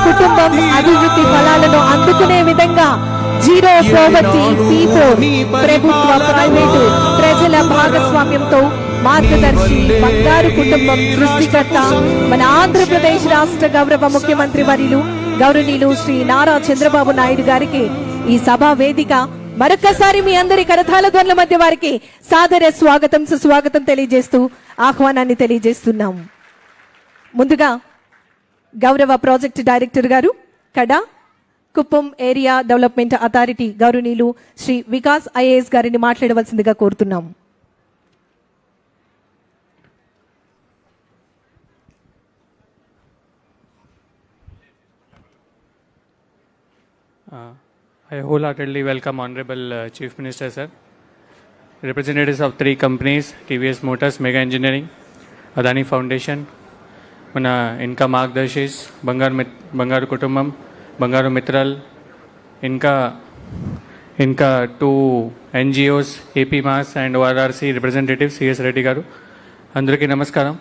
కుటుంబం అభివృద్ధి ఫలాలను అందుకునే విధంగా జీరో పోవర్టీ P4 ప్రభుత్వ ప్రైవేటు ప్రజల భాగస్వామ్యంతో మార్గదర్శి బంగారు కుటుంబం సృష్టికర్త మన ఆంధ్రప్రదేశ్ రాష్ట్ర గౌరవ ముఖ్యమంత్రి వర్యులు గౌరవనీయులు శ్రీ నారా చంద్రబాబు నాయుడు గారికి ఈ సభా వేదిక మరొకసారి మీ అందరి కరతాళ ధ్వనుల మధ్య వారికి సాదర స్వాగతం సుస్వాగతం తెలియజేస్తూ ఆహ్వానాన్ని తెలియజేస్తున్నాం. ముందుగా గౌరవ ప్రాజెక్ట్ డైరెక్టర్ గారు కడా కుప్పం ఏరియా డెవలప్మెంట్ అథారిటీ గౌరవనీయులు శ్రీ వికాస్ ఐఏఎస్ గారిని మాట్లాడవలసిందిగా కోరుతున్నాం. I wholeheartedly welcome Honorable Chief Minister, sir, representatives of 3 companies, TVS Motors, Mega Engineering, Adani Foundation, mana inka margdarshis, Bangaru Kutumbam, Bangaru Mitral, inka 2 NGOs, AP Mass and ORRC representatives, CS Reddy garu, andariki namaskaram.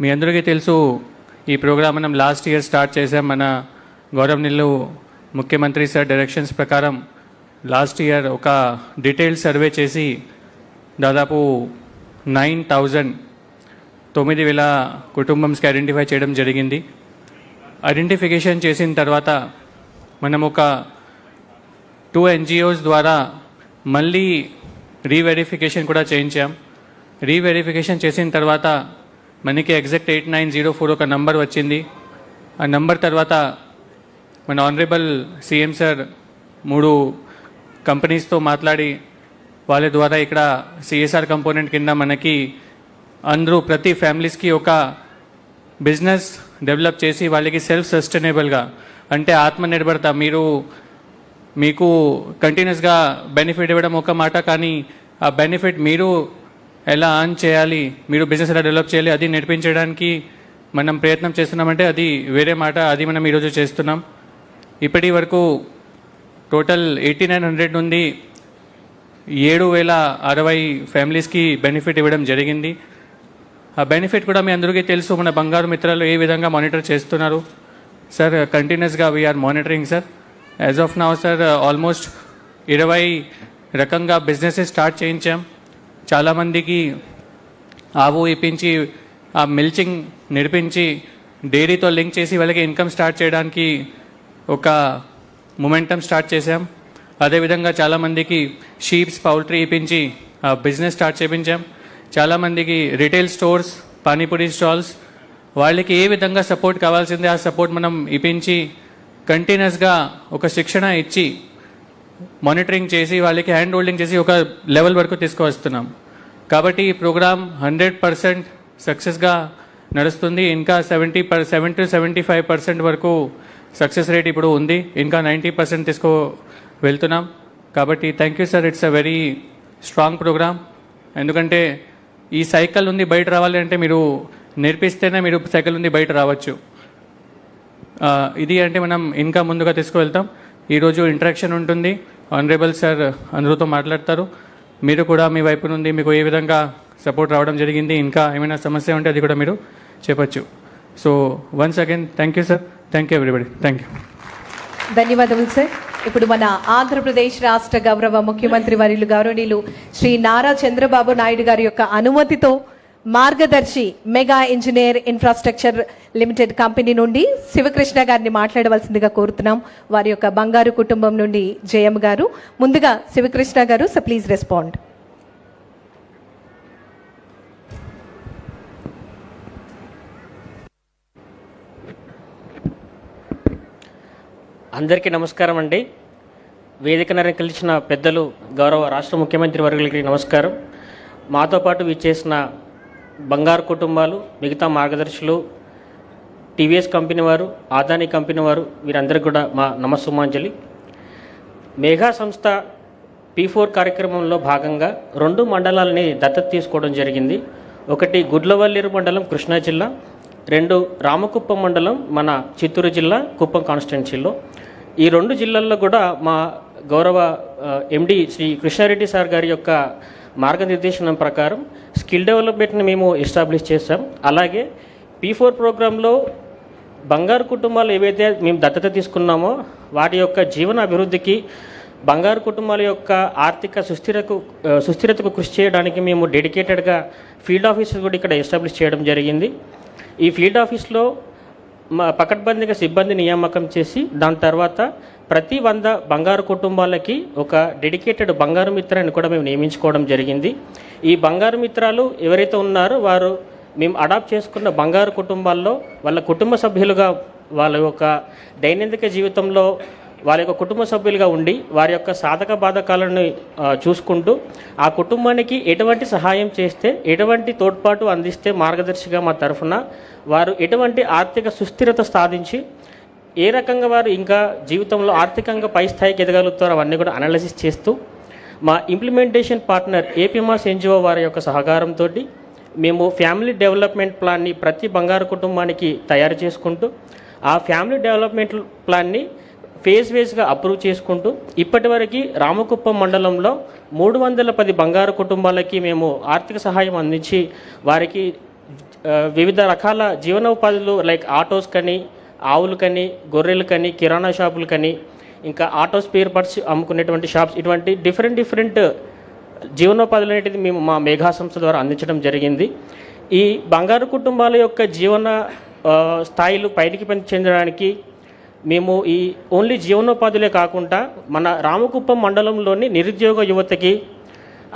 మీ అందరికీ తెలుసు ఈ programme మనం last year start చేసాం. మన గౌరవనీయులు ముఖ్యమంత్రి sir directions ప్రకారం last year ఒక డీటెయిల్ సర్వే చేసి దాదాపు 9,000 కుటుంబంస్కి ఐడెంటిఫై చేయడం జరిగింది. ఐడెంటిఫికేషన్ చేసిన తర్వాత మనం ఒక 2 NGOs ద్వారా మళ్ళీ రీవెరిఫికేషన్ కూడా చేయించాం. రీవెరిఫికేషన్ చేసిన తర్వాత మనకి ఎగ్జాక్ట్ 8904 ఒక నంబర్ వచ్చింది. ఆ నంబర్ తర్వాత మన ఆనరబుల్ సీఎం సార్ 3 కంపెనీస్తో మాట్లాడి వాళ్ళ ద్వారా ఇక్కడ సిఎస్ఆర్ కంపోనెంట్ కింద మనకి అందరూ ప్రతి ఫ్యామిలీస్కి ఒక బిజినెస్ డెవలప్ చేసి వాళ్ళకి సెల్ఫ్ సస్టైనబుల్గా అంటే ఆత్మనిర్భరత మీకు కంటిన్యూస్గా బెనిఫిట్ ఇవ్వడం ఒక మాట, కానీ ఆ బెనిఫిట్ మీరు ఎలా ఆన్ చేయాలి, మీరు బిజినెస్ ఎలా డెవలప్ చేయాలి అది నేర్పించడానికి మనం ప్రయత్నం చేస్తున్నామంటే అది వేరే మాట. అది మనం ఈరోజు చేస్తున్నాం. ఇప్పటి వరకు టోటల్ 8900 నుండి 7,060 ఫ్యామిలీస్కి బెనిఫిట్ ఇవ్వడం జరిగింది. ఆ బెనిఫిట్ కూడా మీ అందరికీ తెలుసు. మన బంగారు మిత్రాలు ఏ విధంగా మానిటర్ చేస్తున్నారు సార్, కంటిన్యూస్గా we are monitoring sir. As of now sir almost 20 రకంగా బిజినెసెస్ స్టార్ట్ చేయించాం. చాలామందికి ఆవు ఇప్పించి ఆ మిల్చింగ్ నేర్పించి డైరీతో లింక్ చేసి వాళ్ళకి ఇన్కమ్ స్టార్ట్ చేయడానికి ఒక మొమెంటం స్టార్ట్ చేసాం. అదేవిధంగా చాలామందికి షీప్స్ పౌల్ట్రీ ఇప్పించి ఆ బిజినెస్ స్టార్ట్ చేయించాం. చాలామందికి రిటైల్ స్టోర్స్, పానీపూరి స్టాల్స్ వాళ్ళకి ఏ విధంగా సపోర్ట్ కావాల్సిందే ఆ సపోర్ట్ మనం ఇప్పించి కంటిన్యూస్గా ఒక శిక్షణ ఇచ్చి మానిటరింగ్ చేసి వాళ్ళకి హ్యాండ్ హోల్డింగ్ చేసి ఒక లెవెల్ వరకు తీసుకువస్తున్నాం. కాబట్టి ఈ ప్రోగ్రామ్ 100% సక్సెస్గా నడుస్తుంది. ఇంకా 70-75% వరకు సక్సెస్ రేట్ ఇప్పుడు ఉంది. ఇంకా 90% తీసుకో వెళ్తున్నాం. కాబట్టి thank you sir, it's a very strong program. ఎందుకంటే ఈ సైకిల్ నుండి బయట రావాలి అంటే మీరు నేర్పిస్తేనే మీరు సైకిల్ నుండి బయట రావచ్చు. ఇది అంటే మనం ఇంకా ముందుగా తీసుకువెళ్తాం. ఈరోజు ఇంటరాక్షన్ ఉంటుంది. ఆనరబుల్ సార్ అందరితో మాట్లాడతారు. మీరు కూడా మీ వైపు నుండి మీకు ఏ విధంగా సపోర్ట్ రావడం జరిగింది, ఇంకా ఏమైనా సమస్య ఉంటే అది కూడా మీరు చెప్పచ్చు. So once again thank you sir. Thank you everybody. Thank you. ధన్యవాదములు సార్. ఇప్పుడు మన ఆంధ్రప్రదేశ్ రాష్ట్ర గౌరవ ముఖ్యమంత్రి వర్యులు గౌరవనీయులు శ్రీ నారా చంద్రబాబు నాయుడు గారి యొక్క అనుమతితో మార్గదర్శి mega engineer infrastructure limited company నుండి శివకృష్ణ గారిని మాట్లాడవలసిందిగా కోరుతున్నాం. వారి యొక్క బంగారు కుటుంబం నుండి జయమ్మ గారు. ముందుగా శివకృష్ణ గారు, సో ప్లీజ్ రెస్పాండ్. అందరికీ నమస్కారం అండి. వేదికను కలిసిన పెద్దలు, గౌరవ రాష్ట్ర ముఖ్యమంత్రి వర్గులకి నమస్కారం. మాతో పాటు విచ్చేసిన బంగారు కుటుంబాలు, మిగతా మార్గదర్శులు, టీవీఎస్ కంపెనీ వారు, ఆదాని కంపెనీ వారు, వీరందరికీ కూడా మా నమస్సుమాంజలి. మేఘా సంస్థ P4 కార్యక్రమంలో భాగంగా 2 మండలాలని దత్తత తీసుకోవడం జరిగింది. ఒకటి గుడ్లవల్లేరు మండలం, కృష్ణా జిల్లా. 2 రామకుప్పం మండలం, మన చిత్తూరు జిల్లా, కుప్పం కాన్స్టిట్యున్సీలో. ఈ 2 జిల్లాల్లో కూడా మా గౌరవ MD శ్రీ కృష్ణారెడ్డి సార్ గారి యొక్క మార్గనిర్దేశనం ప్రకారం స్కిల్ డెవలప్మెంట్ని మేము ఎస్టాబ్లిష్ చేశాం. అలాగే P4 ప్రోగ్రాంలో బంగారు కుటుంబాలు ఏవైతే మేము దత్తత తీసుకున్నామో వాటి యొక్క జీవన అభివృద్ధికి, బంగారు కుటుంబాల యొక్క ఆర్థిక సుస్థిరతకు కృషి చేయడానికి మేము డెడికేటెడ్గా ఫీల్డ్ ఆఫీసెస్ కూడా ఇక్కడ ఎస్టాబ్లిష్ చేయడం జరిగింది. ఈ ఫీల్డ్ ఆఫీస్లో పకడ్బందీగా సిబ్బంది నియామకం చేసి దాని తర్వాత ప్రతి 100 బంగారు కుటుంబాలకి ఒక డెడికేటెడ్ బంగారు మిత్రాన్ని కూడా మేము నియమించుకోవడం జరిగింది. ఈ బంగారు మిత్రాలు ఎవరైతే ఉన్నారో వారు మేము అడాప్ట్ చేసుకున్న బంగారు కుటుంబాల్లో వాళ్ళ కుటుంబ సభ్యులుగా, వాళ్ళ యొక్క దైనందిక జీవితంలో వాళ్ళ యొక్క కుటుంబ సభ్యులుగా ఉండి వారి యొక్క సాధక బాధకాలను చూసుకుంటూ ఆ కుటుంబానికి ఎటువంటి సహాయం చేస్తే, ఎటువంటి తోడ్పాటు అందిస్తే మార్గదర్శిగా మా తరఫున వారు ఎటువంటి ఆర్థిక సుస్థిరత సాధించి ఏ రకంగా వారు ఇంకా జీవితంలో ఆర్థికంగా పై స్థాయికి ఎదగలుగుతారో అవన్నీ కూడా అనాలిసిస్ చేస్తూ మా ఇంప్లిమెంటేషన్ పార్ట్నర్ ఏపీమాస్ ఎన్జిఓ వారి యొక్క సహకారంతో మేము ఫ్యామిలీ డెవలప్మెంట్ ప్లాన్ని ప్రతి బంగారు కుటుంబానికి తయారు చేసుకుంటూ ఆ ఫ్యామిలీ డెవలప్మెంట్ ప్లాన్ని ఫేజ్ వేస్గా అప్రూవ్ చేసుకుంటూ ఇప్పటివరకు రామకుప్పం మండలంలో 310 బంగారు కుటుంబాలకి మేము ఆర్థిక సహాయం అందించి వారికి వివిధ రకాల జీవనోపాధులు లైక్ ఆటోస్ కని, ఆవులకని, గొర్రెలకని, కిరాణా షాపులకని, ఇంకా ఆటో స్పేర్ పార్ట్స్ అమ్ముకునేటువంటి షాప్స్, ఇటువంటి డిఫరెంట్ జీవనోపాధులు అనేటిది మేము మా మేఘా సంస్థ ద్వారా అందించడం జరిగింది. ఈ బంగారు కుటుంబాల యొక్క జీవన స్థాయిలు పైకి చెందడానికి మేము ఈ ఓన్లీ జీవనోపాధులే కాకుండా మన రామకుప్పం మండలంలోని నిరుద్యోగ యువతకి,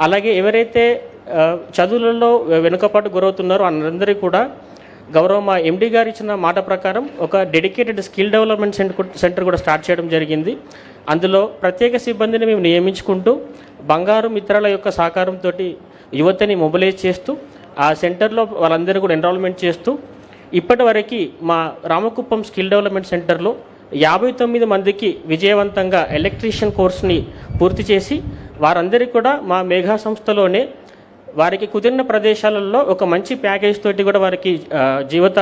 అలాగే ఎవరైతే చదువులలో వెనుకపాటు గురవుతున్నారో అందరికీ కూడా గౌరవ మా ఎండి గారు ఇచ్చిన మాట ప్రకారం ఒక డెడికేటెడ్ స్కిల్ డెవలప్మెంట్ సెంటర్ కూడా స్టార్ట్ చేయడం జరిగింది. అందులో ప్రత్యేక సిబ్బందిని మేము నియమించుకుంటూ బంగారు మిత్రాల యొక్క సహకారంతో యువతని మొబిలైజ్ చేస్తూ ఆ సెంటర్లో వాళ్ళందరూ కూడా ఎన్రోల్మెంట్ చేస్తూ ఇప్పటివరకు మా రామకుప్పం స్కిల్ డెవలప్మెంట్ సెంటర్లో 59 మందికి విజయవంతంగా ఎలక్ట్రీషియన్ కోర్స్ని పూర్తి చేసి వారందరికీ కూడా మా మేఘా సంస్థలోనే వారికి కుదిరిన ప్రదేశాలలో ఒక మంచి ప్యాకేజ్ తోటి కూడా వారికి జీవిత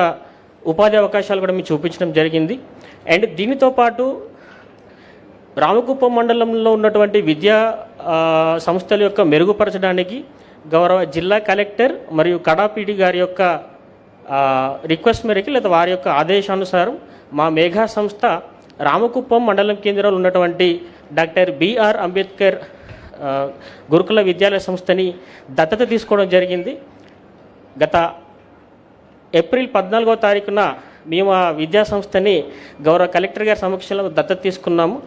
ఉపాధి అవకాశాలు కూడా మేము చూపించడం జరిగింది. అండ్ దీనితో పాటు రామకుప్పం మండలంలో ఉన్నటువంటి విద్యా సంస్థల యొక్క మెరుగుపరచడానికి గౌరవ జిల్లా కలెక్టర్ మరియు కడాపీడి గారి యొక్క రిక్వెస్ట్ మేరకు లేదా వారి యొక్క ఆదేశానుసారం మా మేఘా సంస్థ రామకుప్పం మండలం కేంద్రంలో ఉన్నటువంటి డాక్టర్ బిఆర్ అంబేద్కర్ గురుకుల విద్యాలయ సంస్థని దత్తత తీసుకోవడం జరిగింది. గత ఏప్రిల్ 14వ తారీఖున మేము ఆ విద్యా సంస్థని గౌరవ కలెక్టర్ గారి సమక్షంలో దత్తత తీసుకున్నాము.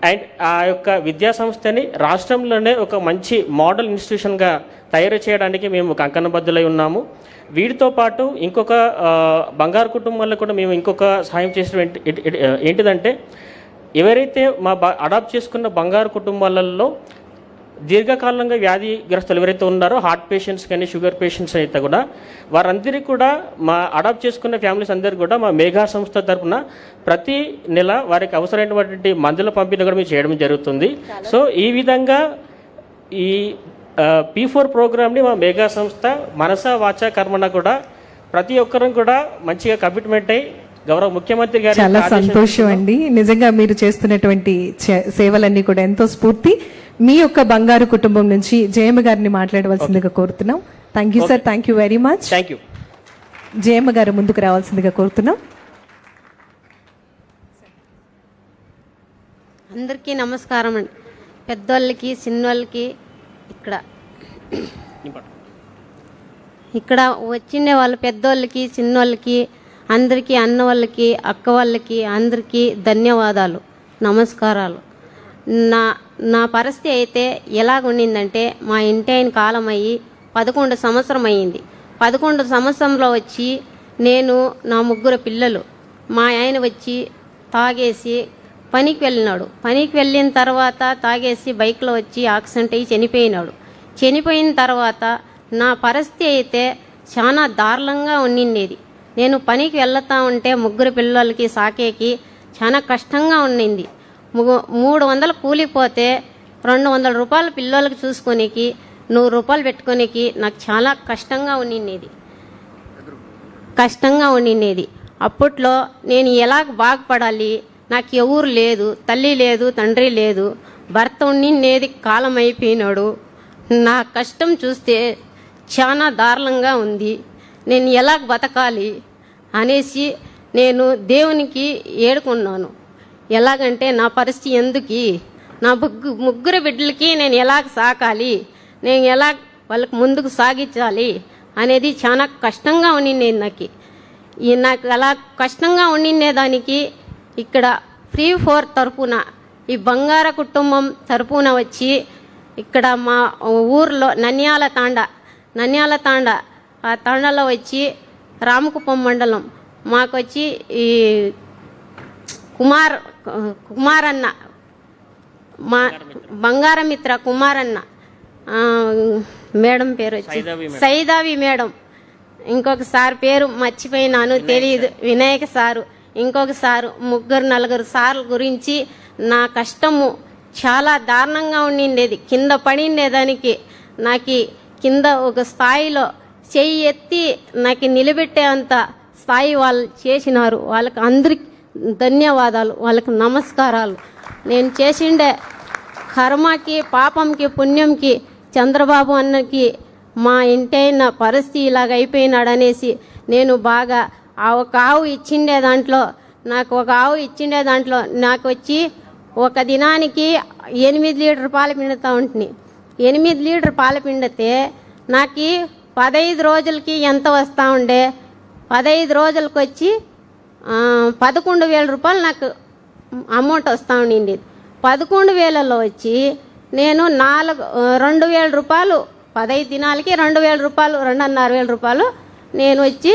అండ్ ఆ యొక్క విద్యా సంస్థని రాష్ట్రంలోనే ఒక మంచి మోడల్ ఇన్స్టిట్యూషన్గా తయారు చేయడానికి మేము కంకణబద్ధులై ఉన్నాము. వీటితో పాటు ఇంకొక బంగారు కుటుంబాలకు కూడా మేము ఇంకొక సహాయం చేసిన ఏంటిదంటే ఎవరైతే మా అడాప్ట్ చేసుకున్న బంగారు కుటుంబాలలో దీర్ఘకాలంగా వ్యాధిగ్రస్తులు ఎవరైతే ఉన్నారో హార్ట్ పేషెంట్స్ కానీ షుగర్ పేషెంట్స్ అయితే కూడా వారందరికీ కూడా మా అడాప్ట్ చేసుకున్న ఫ్యామిలీస్ అందరికీ కూడా మా మేఘా సంస్థ తరఫున ప్రతి నెల వారికి అవసరమైనటువంటి మందుల పంపిణీ కూడా మేము చేయడం జరుగుతుంది. సో ఈ విధంగా ఈ P4 ప్రోగ్రామ్ని మా మేఘా సంస్థ మనస వాచ కర్మణ కూడా ప్రతి ఒక్కరం కూడా మంచిగా కమిట్మెంట్ అయ్యి గౌరవ ముఖ్యమంత్రి గారు చాలా సంతోషం అండి. నిజంగా మీరు చేస్తున్నటువంటి సేవలన్నీ కూడా ఎంతో స్ఫూర్తి. మీ యొక్క బంగారు కుటుంబం నుంచి జయమ్మ గారిని మాట్లాడవలసిందిగా కోరుతున్నాం. Thank you sir, thank you very much. Thank you. Jayamma గారు ముందుకు రావాల్సిందిగా కోరుతున్నాం. అందరికీ నమస్కారం అండి. పెద్దోళ్ళకి చిన్నోళ్ళకి ఇక్కడ వచ్చిండే వాళ్ళు పెద్దోళ్ళకి చిన్నోళ్ళకి అందరికీ అన్న వాళ్ళకి అక్క వాళ్ళకి అందరికీ ధన్యవాదాలు, నమస్కారాలు. నా పరిస్థితి అయితే ఎలాగ ఉండిందంటే మా ఇంటి ఆయన కాలం అయ్యి 11 సంవత్సరం అయ్యింది. 11 సంవత్సరంలో వచ్చి నేను నా 3 పిల్లలు, మా ఆయన వచ్చి తాగేసి పనికి వెళ్ళినాడు. పనికి వెళ్ళిన తర్వాత తాగేసి బైక్లో వచ్చి యాక్సిడెంట్ అయ్యి చనిపోయినాడు. చనిపోయిన తర్వాత నా పరిస్థితి అయితే చాలా దారుణంగా ఉండిండేది. నేను పనికి వెళ్తా ఉంటే 3 పిల్లలకి సాకేకి చాలా కష్టంగా ఉండింది. 300 కూలిపోతే 200 రూపాయలు పిల్లలకి చూసుకొనికి 100 రూపాయలు పెట్టుకోనికి నాకు చాలా కష్టంగా ఉండిండేది. అప్పట్లో నేను ఎలా బాగుపడాలి, నాకు ఎవరు లేదు, తల్లి లేదు, తండ్రి లేదు, భర్త ఉండిండేది కాలం అయిపోయినాడు. నా కష్టం చూస్తే చాలా దారుణంగా ఉంది. నేను ఎలా బతకాలి అనేసి నేను దేవునికి ఏడుకున్నాను. ఎలాగంటే నా పరిస్థితి ఎందుకు, నా ముగ్గురు బిడ్డలకి నేను ఎలాగ సాకాలి, నేను ఎలా వాళ్ళకి ముందుకు సాగించాలి అనేది చాలా కష్టంగా ఉండింది. నాకు అలా కష్టంగా ఉండిందేదానికి ఇక్కడ ఫ్రీ ఫోర్ తరపున ఈ బంగార కుటుంబం తరపున వచ్చి ఇక్కడ మా ఊర్లో నంద్యాల తాండ ఆ తాండాలో వచ్చి రామకుప్పం మండలం మాకు వచ్చి ఈ కుమారన్న మా బంగారమిత్ర కుమారన్న మేడం పేరు వచ్చి సైదావి మేడం, ఇంకొక సార్ పేరు మర్చిపోయినాను తెలియదు, వినాయక సారు, ఇంకొక సారు, ముగ్గురు నలుగురు సార్ల గురించి నా కష్టము చాలా దారుణంగా ఉండిండేది. కింద పడిండేదానికి నాకు కింద ఒక స్థాయిలో చెయ్యి ఎత్తి నాకు నిలబెట్టే అంత స్థాయి వాళ్ళు చేసినారు. వాళ్ళకి అందరికి ధన్యవాదాలు, వాళ్ళకి నమస్కారాలు. నేను చేసిండే కర్మకి పాపంకి పుణ్యంకి చంద్రబాబు అన్నకి మా ఇంటైన పరిస్థితి ఇలాగ అయిపోయినాడనేసి నేను బాగా ఒక ఆవు ఇచ్చిండే దాంట్లో నాకు వచ్చి ఒక దినానికి 8 లీటర్ పాలు పిండుతూ ఉంటుంది. 8 లీటర్ పాలు పిండితే నాకు 15 రోజులకి ఎంత వస్తూ ఉండే, 15 రోజులకు వచ్చి 11,000 రూపాయలు నాకు అమౌంట్ వస్తూ ఉండింది. 11,000లో వచ్చి నేను 2,000 రూపాయలు 15 దినాలకి 2,000 రూపాయలు 2,500 రూపాయలు నేను వచ్చి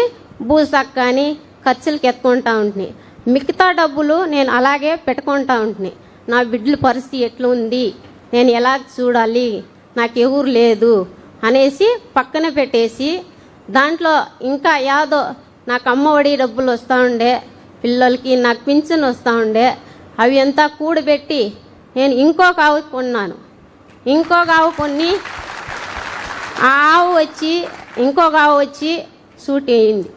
భూసాక్ కానీ ఖర్చులకి ఎత్తుకుంటా ఉంటుంది. మిగతా డబ్బులు నేను అలాగే పెట్టుకుంటా ఉంటుంది. నా బిడ్డల పరిస్థితి ఎట్లా ఉంది, నేను ఎలా చూడాలి, నాకు ఎవరు లేదు అనేసి పక్కన పెట్టేసి దాంట్లో ఇంకా యాదో నాకు అమ్మఒడి డబ్బులు వస్తూ ఉండే, పిల్లలకి నాకు పింఛన్ వస్తూ ఉండే, అవి అంతా కూడబెట్టి నేను ఇంకొక ఆవు కొన్నాను. ఇంకొక ఆవు కొన్ని ఆ ఆవు వచ్చి ఇంకొక ఆవు వచ్చి సూట్ అయ్యింది.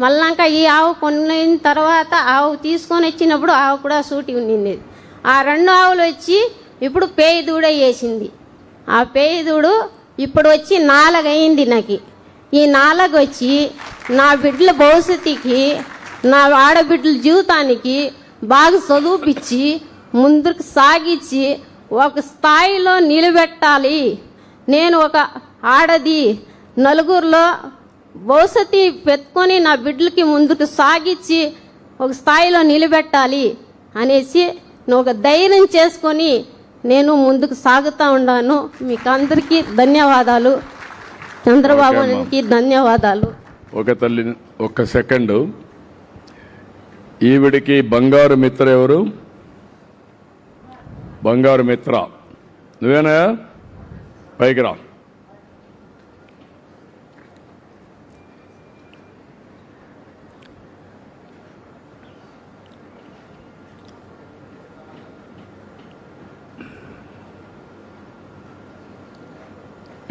మళ్ళాక ఈ ఆవు కొన్న తర్వాత ఆవు తీసుకొని వచ్చినప్పుడు ఆవు కూడా సూటి ఉండింది. ఆ 2 ఆవులు వచ్చి ఇప్పుడు పేయి దూడ వేసింది. ఆ పేయి దూడు ఇప్పుడు వచ్చి 4 అయింది. నాకు ఈ 4 వచ్చి నా బిడ్డల భవిష్యత్తుకి, నా ఆడబిడ్డల జీవితానికి బాగా చదువుపిచ్చి ముందుకు సాగించి ఒక స్థాయిలో నిలబెట్టాలి. నేను ఒక ఆడది నలుగురిలో భవిష్యత్తు పెట్టుకొని నా బిడ్డలకి ముందుకు సాగించి ఒక స్థాయిలో నిలబెట్టాలి అనేసి ఒక ధైర్యం చేసుకొని నేను ముందుకు సాగుతూ ఉన్నాను. మీకు అందరికీ ధన్యవాదాలు. చంద్రబాబుకి ధన్యవాదాలు. ఒక తల్లి ఒక్క సెకండు, ఈవిడికి బంగారు మిత్ర ఎవరు? బంగారు మిత్ర నువ్వేనా? పైకి రా.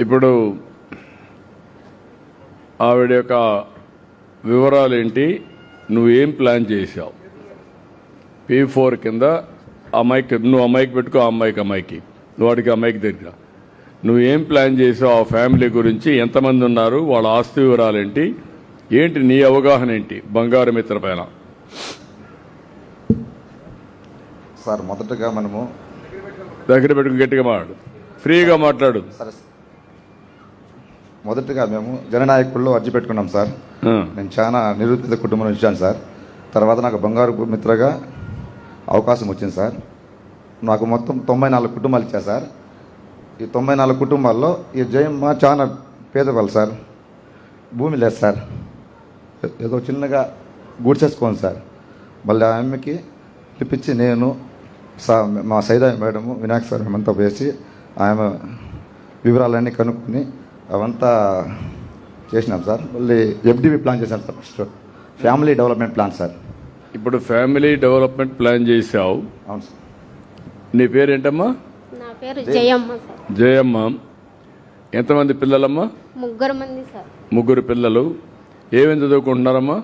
ఇప్పుడు ఆవిడ యొక్క వివరాలు ఏంటి, నువ్వేం ప్లాన్ చేశావు? P4 కింద అమ్మాయికి, నువ్వు అమ్మాయికి పెట్టుకో, అమ్మాయికి నువ్వు వాడికి అమ్మాయికి దగ్గర నువ్వేం ప్లాన్ చేసావు? ఆ ఫ్యామిలీ గురించి ఎంతమంది ఉన్నారు, వాళ్ళ ఆస్తి వివరాలు ఏంటి, నీ అవగాహన ఏంటి బంగారు మిత్ర పైన? సార్ మొదటగా మనము దగ్గర పెట్టుకుని గట్టిగా మాట్లాడు, ఫ్రీగా మాట్లాడు. సరే, మొదటగా మేము జననాయకుల్లో అర్జీ పెట్టుకున్నాం సార్. నేను చాలా నిరుపేద కుటుంబం నుంచి వచ్చాను సార్. తర్వాత నాకు బంగారు మిత్రగా అవకాశం వచ్చింది సార్. నాకు మొత్తం 94 కుటుంబాలు ఇచ్చారు సార్. ఈ 94 కుటుంబాల్లో ఈ జయమ్మ చాలా పేదవాళ్ళు సార్. భూమి లేదు సార్, ఏదో చిన్నగా గుడిసేసుకోండి సార్. మళ్ళీ ఆ అమ్మకి పిలిపించి నేను మా సైదా మేడము వినాయక సార్ మేమంతా వేసి ఆమె వివరాలన్నీ కనుక్కొని అవంతా చేసినాం సార్. మళ్ళీ FDP ప్లాన్ చేశాను sir. First family development plan sir. ఇప్పుడు ఫ్యామిలీ డెవలప్మెంట్ ప్లాన్ చేశావు. అవును సార్. నీ పేరేంటమ్మా? నా పేరు జయమ్మ సార్. జయమ్మ. ఎంతమంది పిల్లలమ్మా? 3 మంది సార్. 3 పిల్లలు. ఏమేమి చదువుకుంటున్నారమ్మా?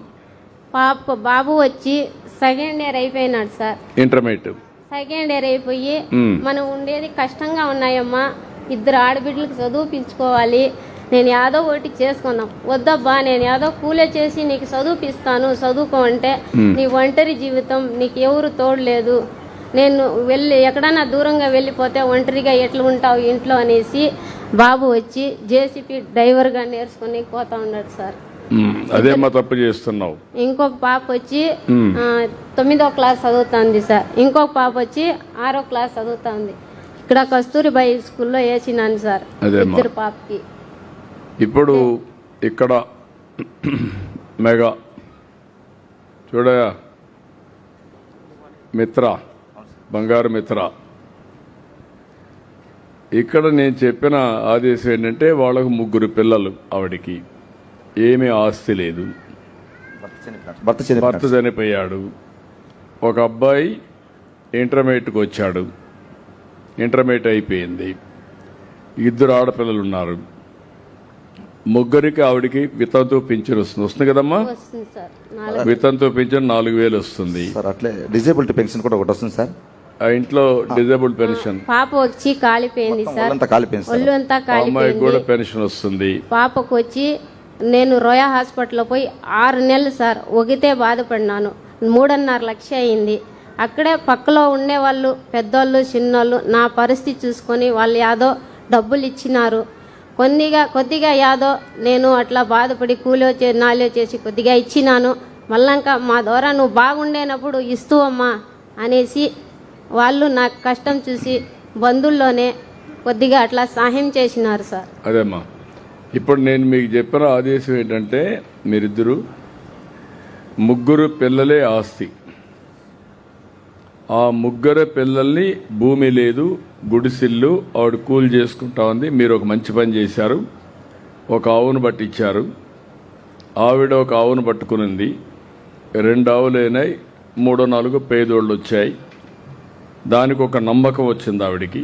బాబు వచ్చి సెకండ్ ఇయర్ అయిపోయినాడు సార్. ఇంటర్మీడియట్ సెకండ్ ఇయర్ అయిపోయి మనం ఉండేది కష్టంగా ఉన్నాయమ్మా, 2 ఆడబిడ్డలకు చదువుపించుకోవాలి, నేను యాదో ఒకటి చేసుకున్నాం. వద్దబ్బా, నేను యాదో కూలే చేసి నీకు చదువుపిస్తాను, చదువుకో అంటే నీ ఒంటరి జీవితం, నీకు ఎవరు తోడలేదు, నేను ఎక్కడన్నా దూరంగా వెళ్ళిపోతే ఒంటరిగా ఎట్లా ఉంటావు ఇంట్లో అనేసి బాబు వచ్చి జేసీపీ డ్రైవర్గా నేర్చుకుని పోతా ఉన్నాడు సార్. అదే మా తప్పు చేస్తున్నావు. ఇంకొక పాప వచ్చి 9వ క్లాస్ చదువుతుంది సార్. ఇంకొక పాప వచ్చి 6వ క్లాస్ చదువుతుంది. ఇక్కడ కస్తూరిబాయి స్కూల్లో వేసినాను సార్ ఇద్దరు పాపకి. ఇప్పుడు ఇక్కడ మెగా చూడయా మిత్ర, బంగారు మిత్ర, ఇక్కడ నేను చెప్పిన ఆదేశం ఏంటంటే వాళ్ళకు 3 పిల్లలు, ఆవిడికి ఏమీ ఆస్తి లేదు, భర్త చనిపోయాడు. ఒక అబ్బాయి ఇంటర్మీడియట్కి వచ్చాడు, ఇంటర్మీడియట్ అయిపోయింది. 2 ఆడపిల్లలు ఉన్నారు. 3కి ఆవిడికి వితంతు పింఛన్ వస్తుంది కదమ్మా. వితంతు పింఛన్ 4,000 వస్తుంది సార్. అట్లే డిజేబిలిటీ పెన్షన్ కూడా ఒకటి వస్తుంది సార్. ఆ ఇంట్లో డిజేబుల్ పెన్షన్. పాప వచ్చి కాలిపోయింది సార్, ఒళ్ళు అంతా అమ్మాయికి కూడా పెన్షన్ వస్తుంది. పాపకు వచ్చి నేను రోయా హాస్పిటల్లో పోయి 6 నెలలు సార్ ఒగితే బాధపడినాను. 3.5 లక్షలు అయింది. అక్కడే పక్కలో ఉండేవాళ్ళు పెద్దోళ్ళు చిన్నోళ్ళు నా పరిస్థితి చూసుకొని వాళ్ళు యాదో డబ్బులు ఇచ్చినారు. కొద్దిగా యాదో నేను అట్లా బాధపడి కూలో నాలో చేసి కొద్దిగా ఇచ్చినాను. మళ్ళాక మా ద్వారా నువ్వు బాగుండేనప్పుడు ఇస్తూ అమ్మా అనేసి వాళ్ళు నాకు కష్టం చూసి బంధువుల్లోనే కొద్దిగా అట్లా సహాయం చేసినారు సార్. అదేమ్మా, ఇప్పుడు నేను మీకు చెప్పిన ఆదేశం ఏంటంటే మీరిద్దరు 3 పిల్లలే ఆస్తి. ఆ 3 పిల్లల్ని భూమి లేదు, గుడిసిల్లు ఆవిడ కూలి చేసుకుంటా ఉంది. మీరు ఒక మంచి పని చేశారు, ఒక ఆవును పట్టించారు. ఆవిడ ఒక ఆవును పట్టుకునింది, 2 ఆవులైనాయి, 3-4 పేదోళ్ళు వచ్చాయి. దానికి ఒక నమ్మకం వచ్చింది ఆవిడికి.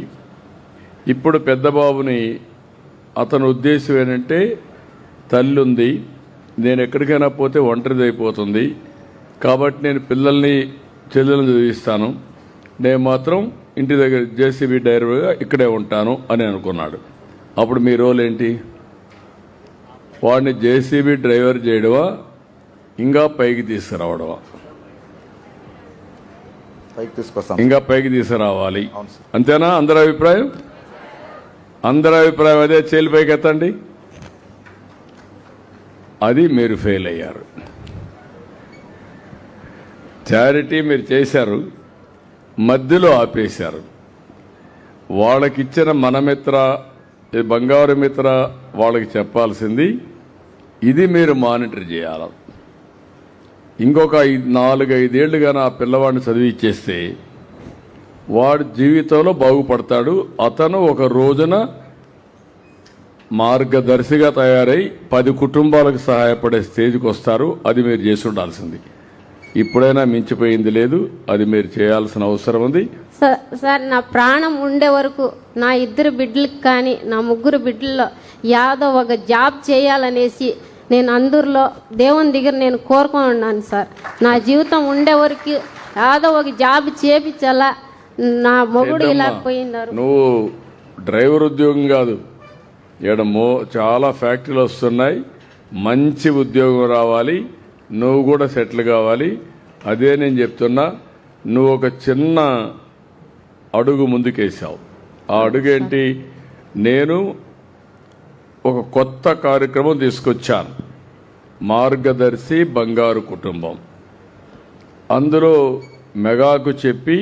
ఇప్పుడు పెద్ద బాబుని అతని ఉద్దేశం ఏంటంటే తల్లి ఉంది, నేను ఎక్కడికైనా పోతే ఒంటరిది అయిపోతుంది కాబట్టి నేను పిల్లల్ని చెల్లెలను చదివిస్తాను, నేను మాత్రం ఇంటి దగ్గర జేసీబీ డ్రైవర్గా ఇక్కడే ఉంటాను అని అనుకున్నాడు. అప్పుడు మీ రోల్ ఏంటి? వాడిని జేసీబీ డ్రైవర్ చేయడమా, ఇంకా పైకి తీసుకురావడమా? ఇంకా పైకి తీసుకురావాలి, అంతేనా? అందరి అభిప్రాయం అదే. చేలి పైకి ఎత్తండి. అది మీరు ఫెయిల్ అయ్యారు. చారిటీ మీరు చేశారు, మధ్యలో ఆపేశారు. వాళ్ళకిచ్చిన మన మిత్ర, బంగారు మిత్ర వాళ్ళకి చెప్పాల్సింది ఇది మీరు మానిటర్ చేయాలి. ఇంకొక 4-5 ఏళ్లుగా ఆ పిల్లవాడిని చదివిచ్చేస్తే వాడు జీవితంలో బాగుపడతాడు. అతను ఒక రోజున మార్గదర్శిగా తయారై 10 కుటుంబాలకు సహాయపడే స్టేజ్కి వస్తారు. అది మీరు చేసి ఉండాల్సింది. ఇప్పుడైనా మించిపోయింది లేదు, అది మీరు చేయాల్సిన అవసరం ఉంది. సార్ నా ప్రాణం ఉండే వరకు నా 2 బిడ్డలకు కానీ నా 3 బిడ్డల్లో యాదో ఒక జాబ్ చేయాలనేసి నేను అందరిలో దేవుని దగ్గర నేను కోరుకొని ఉన్నాను సార్. నా జీవితం ఉండే వరకు యాదో ఒక జాబ్ చేపించాలా. నా మొగుడు ఇలా పోయినారు. నువ్వు డ్రైవర్ ఉద్యోగం కాదు, ఎడమో చాలా ఫ్యాక్టరీలు వస్తున్నాయి, మంచి ఉద్యోగం రావాలి, నువ్వు కూడా సెటిల్ కావాలి. అదే నేను చెప్తున్నా. నువ్వు ఒక చిన్న అడుగు ముందుకేసావు. ఆ అడుగేంటి? నేను ఒక కొత్త కార్యక్రమం తీసుకొచ్చాను, మార్గదర్శి బంగారు కుటుంబం. అందులో మెగాకు చెప్పి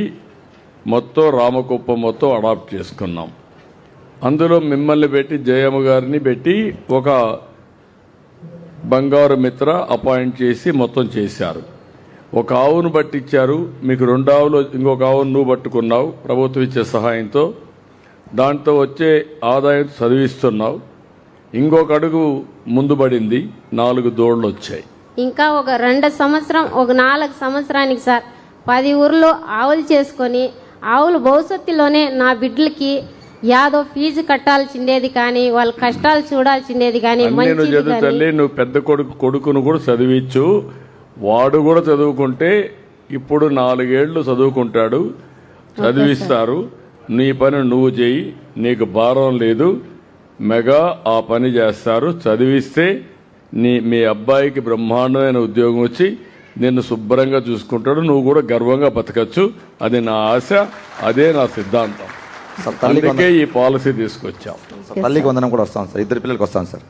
మొత్తం రామకుప్పం మొత్తం అడాప్ట్ చేసుకున్నాం. అందులో మిమ్మల్ని పెట్టి, జయమ్మ గారిని పెట్టి ఒక బంగారు మిత్ర అపాయింట్ చేసి మొత్తం చేశారు. ఒక ఆవును పట్టించారు మీకు, 2 ఆవులు, ఇంకొక ఆవును నువ్వు పట్టుకున్నావు ప్రభుత్వం ఇచ్చే సహాయంతో. దాంతో వచ్చే ఆదాయం చదివిస్తున్నావు. ఇంకొక అడుగు ముందు పడింది, 4 దూడలు వచ్చాయి. ఇంకా ఒక 2 సంవత్సరం, ఒక 4 సంవత్సరానికి సార్ 10 ఊర్లో ఆవులు చేసుకొని ఆవులు భవిష్యత్తులోనే నా బిడ్డలకి యాదో ఫీజు కట్టాల్సిండేది కానీ వాళ్ళ కష్టాలు చూడాల్సిండేది కానీ. తల్లి నువ్వు పెద్ద కొడుకును కూడా చదివించు, వాడు కూడా చదువుకుంటే ఇప్పుడు 4 ఏళ్లు చదువుకుంటాడు, చదివిస్తారు. నీ పని నువ్వు చేయి, నీకు భారం లేదు. మెగా ఆ పని చేస్తారు. చదివిస్తే మీ అబ్బాయికి బ్రహ్మాండమైన ఉద్యోగం వచ్చి నిన్ను శుభ్రంగా చూసుకుంటాడు, నువ్వు కూడా గర్వంగా బతకచ్చు. అది నా ఆశ, అదే నా సిద్ధాంతం. అందుకే ఈ పాలసీ తీసుకొచ్చాం. తల్లికి వందనం కూడా వస్తాను సార్, 2 పిల్లలకి వస్తాను సార్.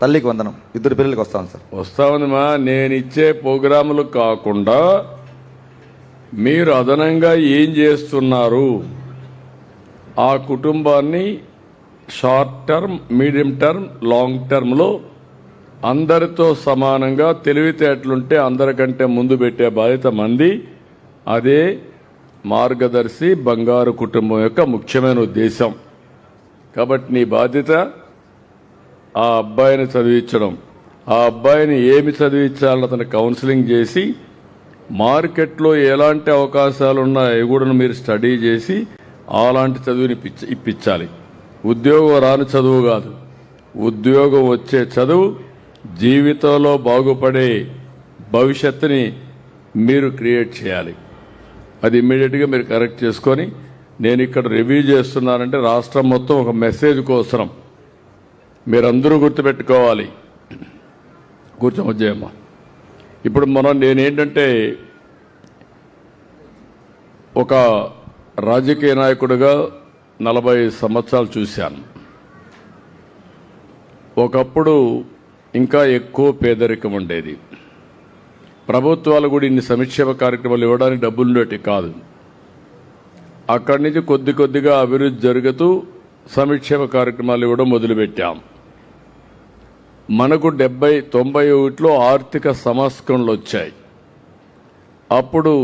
తల్లికి వందనం 2 పిల్లలకి వస్తాను సార్. వస్తామనిమా, నేను ఇచ్చే ప్రోగ్రాములు కాకుండా మీరు అదనంగా ఏం చేస్తున్నారు, ఆ కుటుంబాన్ని short term, medium term, long టర్మ్లో అందరితో సమానంగా తెలివితేటలుంటే అందరికంటే ముందు పెట్టే బాధ్యత మంది. అదే మార్గదర్శి బంగారు కుటుంబం యొక్క ముఖ్యమైన ఉద్దేశం. కాబట్టి నీ బాధ్యత ఆ అబ్బాయిని చదివించడం. ఆ అబ్బాయిని ఏమి చదివించాలని అతను కౌన్సిలింగ్ చేసి, మార్కెట్లో ఎలాంటి అవకాశాలు ఉన్నాయో కూడా మీరు స్టడీ చేసి అలాంటి చదువుని ఇప్పించాలి. ఉద్యోగం రాని చదువు కాదు, ఉద్యోగం వచ్చే చదువు, జీవితంలో బాగుపడే భవిష్యత్తుని మీరు క్రియేట్ చేయాలి. అది ఇమ్మీడియట్గా మీరు కరెక్ట్ చేసుకొని, నేను ఇక్కడ రివ్యూ చేస్తున్నానంటే రాష్ట్రం మొత్తం ఒక మెసేజ్ కోసం మీరందరూ గుర్తుపెట్టుకోవాలి. కూర్చోమజ్జయమ్మ, ఇప్పుడు నేనేంటంటే ఒక రాజకీయ నాయకుడిగా 40 సంవత్సరాలు చూశాను. ఒకప్పుడు ఇంకా ఎక్కువ పేదరికం ఉండేది. ప్రభుత్వాలు కూడా ఇన్ని సంక్షేమ కార్యక్రమాలు ఇవ్వడానికి డబ్బులు ఉండేవి కాదు. అక్కడి నుంచి కొద్ది కొద్దిగా అభివృద్ధి జరుగుతూ సంక్షేమ కార్యక్రమాలు ఇవ్వడం మొదలుపెట్టాం. మనకు 90-91లో ఆర్థిక సంస్కరణలు వచ్చాయి. అప్పుడు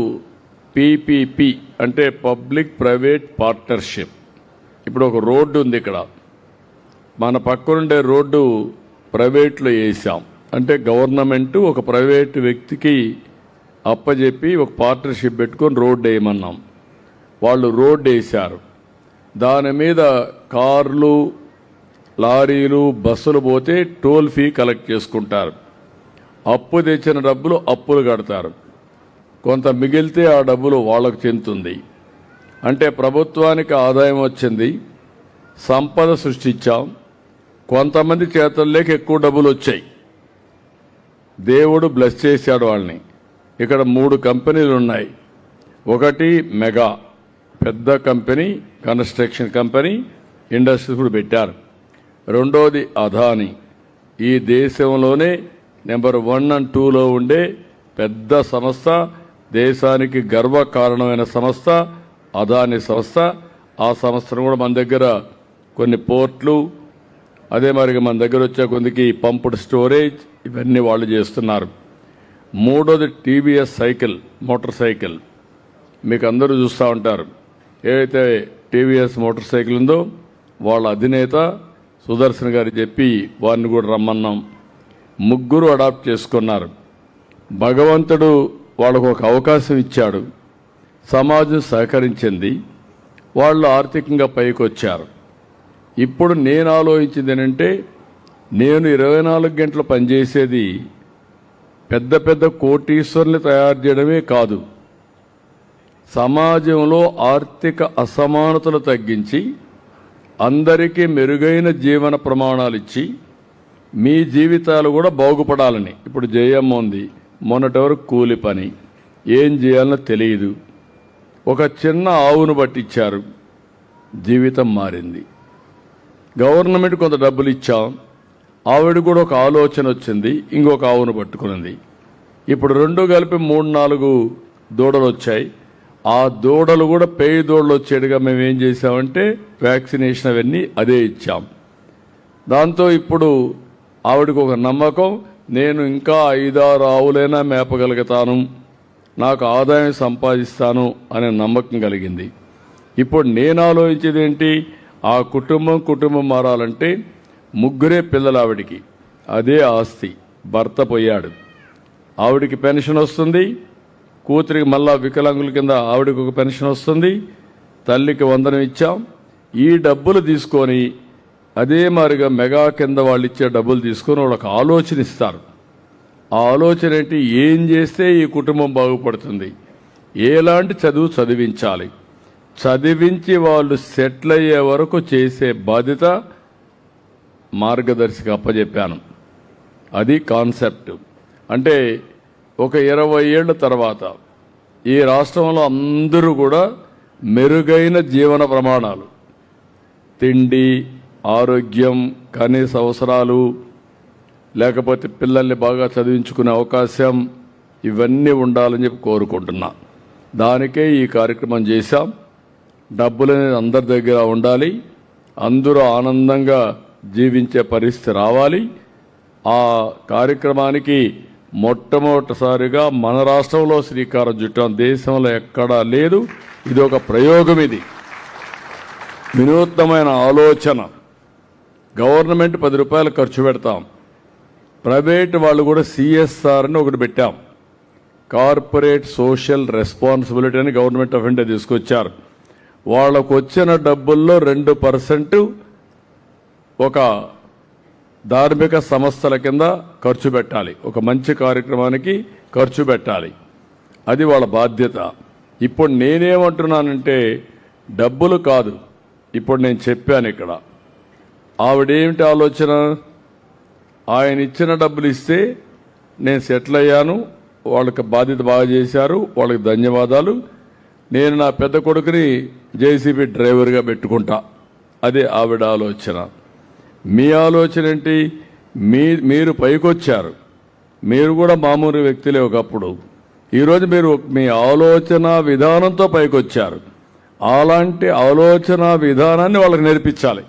పీపీపీ అంటే పబ్లిక్ ప్రైవేట్ పార్ట్నర్షిప్. ఇప్పుడు ఒక రోడ్డు ఉంది, ఇక్కడ మన పక్కనుండే రోడ్డు ప్రైవేట్లో వేసాం. అంటే గవర్నమెంట్ ఒక ప్రైవేటు వ్యక్తికి అప్పచెప్పి ఒక పార్ట్నర్షిప్ పెట్టుకొని రోడ్డు వేయమన్నాం. వాళ్ళు రోడ్డు వేశారు. దాని మీద కార్లు, లారీలు, బస్సులు పోతే టోల్ ఫీ కలెక్ట్ చేసుకుంటారు. అప్పు తెచ్చిన డబ్బులు అప్పులు కడతారు. కొంత మిగిలితే ఆ డబ్బులు వాళ్ళకు చెందుతుంది. అంటే ప్రభుత్వానికి ఆదాయం వచ్చింది, సంపద సృష్టించాం. కొంతమంది చేతుల్లోకి ఎక్కువ డబ్బులు వచ్చాయి. దేవుడు బ్లెస్ చేశాడు వాళ్ళని. ఇక్కడ 3 కంపెనీలు ఉన్నాయి. ఒకటి మెగా, పెద్ద కంపెనీ, కన్స్ట్రక్షన్ కంపెనీ, ఇండస్ట్రీస్ కూడా పెట్టారు. రెండోది అదాని, ఈ దేశంలోనే నెంబర్ 1 and 2లో ఉండే పెద్ద సంస్థ, దేశానికి గర్వకారణమైన సంస్థ అదాని సంస్థ. ఆ సంస్థను కూడా మన దగ్గర కొన్ని పోర్ట్లు, అదే మరి మన దగ్గర వచ్చే కొందికి పంపుడ్ స్టోరేజ్, ఇవన్నీ వాళ్ళు చేస్తున్నారు. మూడోది టీవీఎస్ సైకిల్, మోటార్ సైకిల్. మీకు అందరూ చూస్తూ ఉంటారు. ఏదైతే టీవీఎస్ మోటార్ సైకిల్ ఉందో వాళ్ళ అధినేత సుదర్శన్ గారు చెప్పి వారిని కూడా రమ్మన్నాం. 3 అడాప్ట్ చేసుకున్నారు. భగవంతుడు వాళ్ళకు ఒక అవకాశం ఇచ్చాడు, సమాజం సహకరించింది, వాళ్ళు ఆర్థికంగా పైకి వచ్చారు. ఇప్పుడు నేను ఆలోచించింది ఏంటంటే, నేను 24 గంటలు పనిచేసేది పెద్ద పెద్ద కోటీశ్వరుల్ని తయారు చేయడమే కాదు, సమాజంలో ఆర్థిక అసమానతలు తగ్గించి అందరికీ మెరుగైన జీవన ప్రమాణాలు ఇచ్చి మీ జీవితాలు కూడా బాగుపడాలని. ఇప్పుడు జయమ్మ ఉంది, మొన్నటి వరకు కూలి పని, ఏం చేయాలనో తెలియదు. ఒక చిన్న ఆవును పట్టించారు, జీవితం మారింది. గవర్నమెంట్ కొంత డబ్బులు ఇచ్చాం, ఆవిడ కూడా ఒక ఆలోచన వచ్చింది, ఇంకొక ఆవును పట్టుకున్నది. ఇప్పుడు 2 కలిపి 3-4 దూడలు వచ్చాయి. ఆ దూడలు కూడా పేయి దూడలు వచ్చేట్టుగా మేము ఏం చేసామంటే వ్యాక్సినేషన్ అవన్నీ అదే ఇచ్చాం. దాంతో ఇప్పుడు ఆవిడకు ఒక నమ్మకం, నేను ఇంకా 5-6 ఆవులైనా మేపగలుగుతాను, నాకు ఆదాయం సంపాదిస్తాను అనే నమ్మకం కలిగింది. ఇప్పుడు నేను ఆలోచించేది ఏంటి, ఆ కుటుంబం మారాలంటే 3 పిల్లలు ఆవిడికి, అదే ఆస్తి. భర్త పోయాడు, ఆవిడికి పెన్షన్ వస్తుంది, కూతురికి మళ్ళా వికలాంగుల కింద ఆవిడకి ఒక పెన్షన్ వస్తుంది, తల్లికి వందనం ఇచ్చాం. ఈ డబ్బులు తీసుకొని అదే మారిగా మెగా కింద వాళ్ళు ఇచ్చే డబ్బులు తీసుకొని వాళ్ళకి ఆలోచన ఇస్తారు. ఆ ఆలోచన ఏంటి, ఏం చేస్తే ఈ కుటుంబం బాగుపడుతుంది, ఎలాంటి చదువు చదివించాలి, చదివించి వాళ్ళు సెటిల్ అయ్యే వరకు చేసే బాధ్యత మార్గదర్శికి అప్పచెప్పాను. అది కాన్సెప్ట్. అంటే ఒక 20 ఏళ్ల తర్వాత ఈ రాష్ట్రంలో అందరూ కూడా మెరుగైన జీవన ప్రమాణాలు, తిండి, ఆరోగ్యం, కనీస అవసరాలు, లేకపోతే పిల్లల్ని బాగా చదివించుకునే అవకాశం, ఇవన్నీ ఉండాలని చెప్పి కోరుకుంటున్నా. దానికే ఈ కార్యక్రమం చేశాం. డబ్బులు అనేది అందరి దగ్గర ఉండాలి, అందరూ ఆనందంగా జీవించే పరిస్థితి రావాలి. ఆ కార్యక్రమానికి మొట్టమొదటిసారిగా మన రాష్ట్రంలో శ్రీకారం చుట్టాం. దేశంలో ఎక్కడా లేదు. ఇది ఒక ప్రయోగం. ఇది వినూత్నమైన ఆలోచన. గవర్నమెంట్ 10 రూపాయలు ఖర్చు పెడతాం, ప్రైవేట్ వాళ్ళు కూడా సిఎస్ఆర్ అని ఒకటి పెట్టాం, కార్పొరేట్ సోషల్ రెస్పాన్సిబిలిటీ అని గవర్నమెంట్ ఆఫ్ ఇండియా తీసుకొచ్చారు. వాళ్ళకు వచ్చిన డబ్బుల్లో 2% ఒక ధార్మిక సంస్థల కింద ఖర్చు పెట్టాలి, ఒక మంచి కార్యక్రమానికి ఖర్చు పెట్టాలి. అది వాళ్ళ బాధ్యత. ఇప్పుడు నేనేమంటున్నానంటే డబ్బులు కాదు, ఇప్పుడు నేను చెప్పాను ఇక్కడ. ఆవిడేమిటి ఆలోచన, ఆయన ఇచ్చిన డబ్బులు ఇస్తే నేను సెటిల్ అయ్యాను, వాళ్ళకి బాధ్యత బాగా చేశారు, వాళ్ళకి ధన్యవాదాలు, నేను నా పెద్ద కొడుకుని జేసీబీ డ్రైవర్గా పెట్టుకుంటా. అదే ఆవిడ ఆలోచన. మీ ఆలోచన ఏంటి? మీరు పైకొచ్చారు, మీరు కూడా మామూలు వ్యక్తులే ఒకప్పుడు. ఈరోజు మీరు మీ ఆలోచన విధానంతో పైకొచ్చారు. అలాంటి ఆలోచన విధానాన్ని వాళ్ళకి నేర్పించాలి.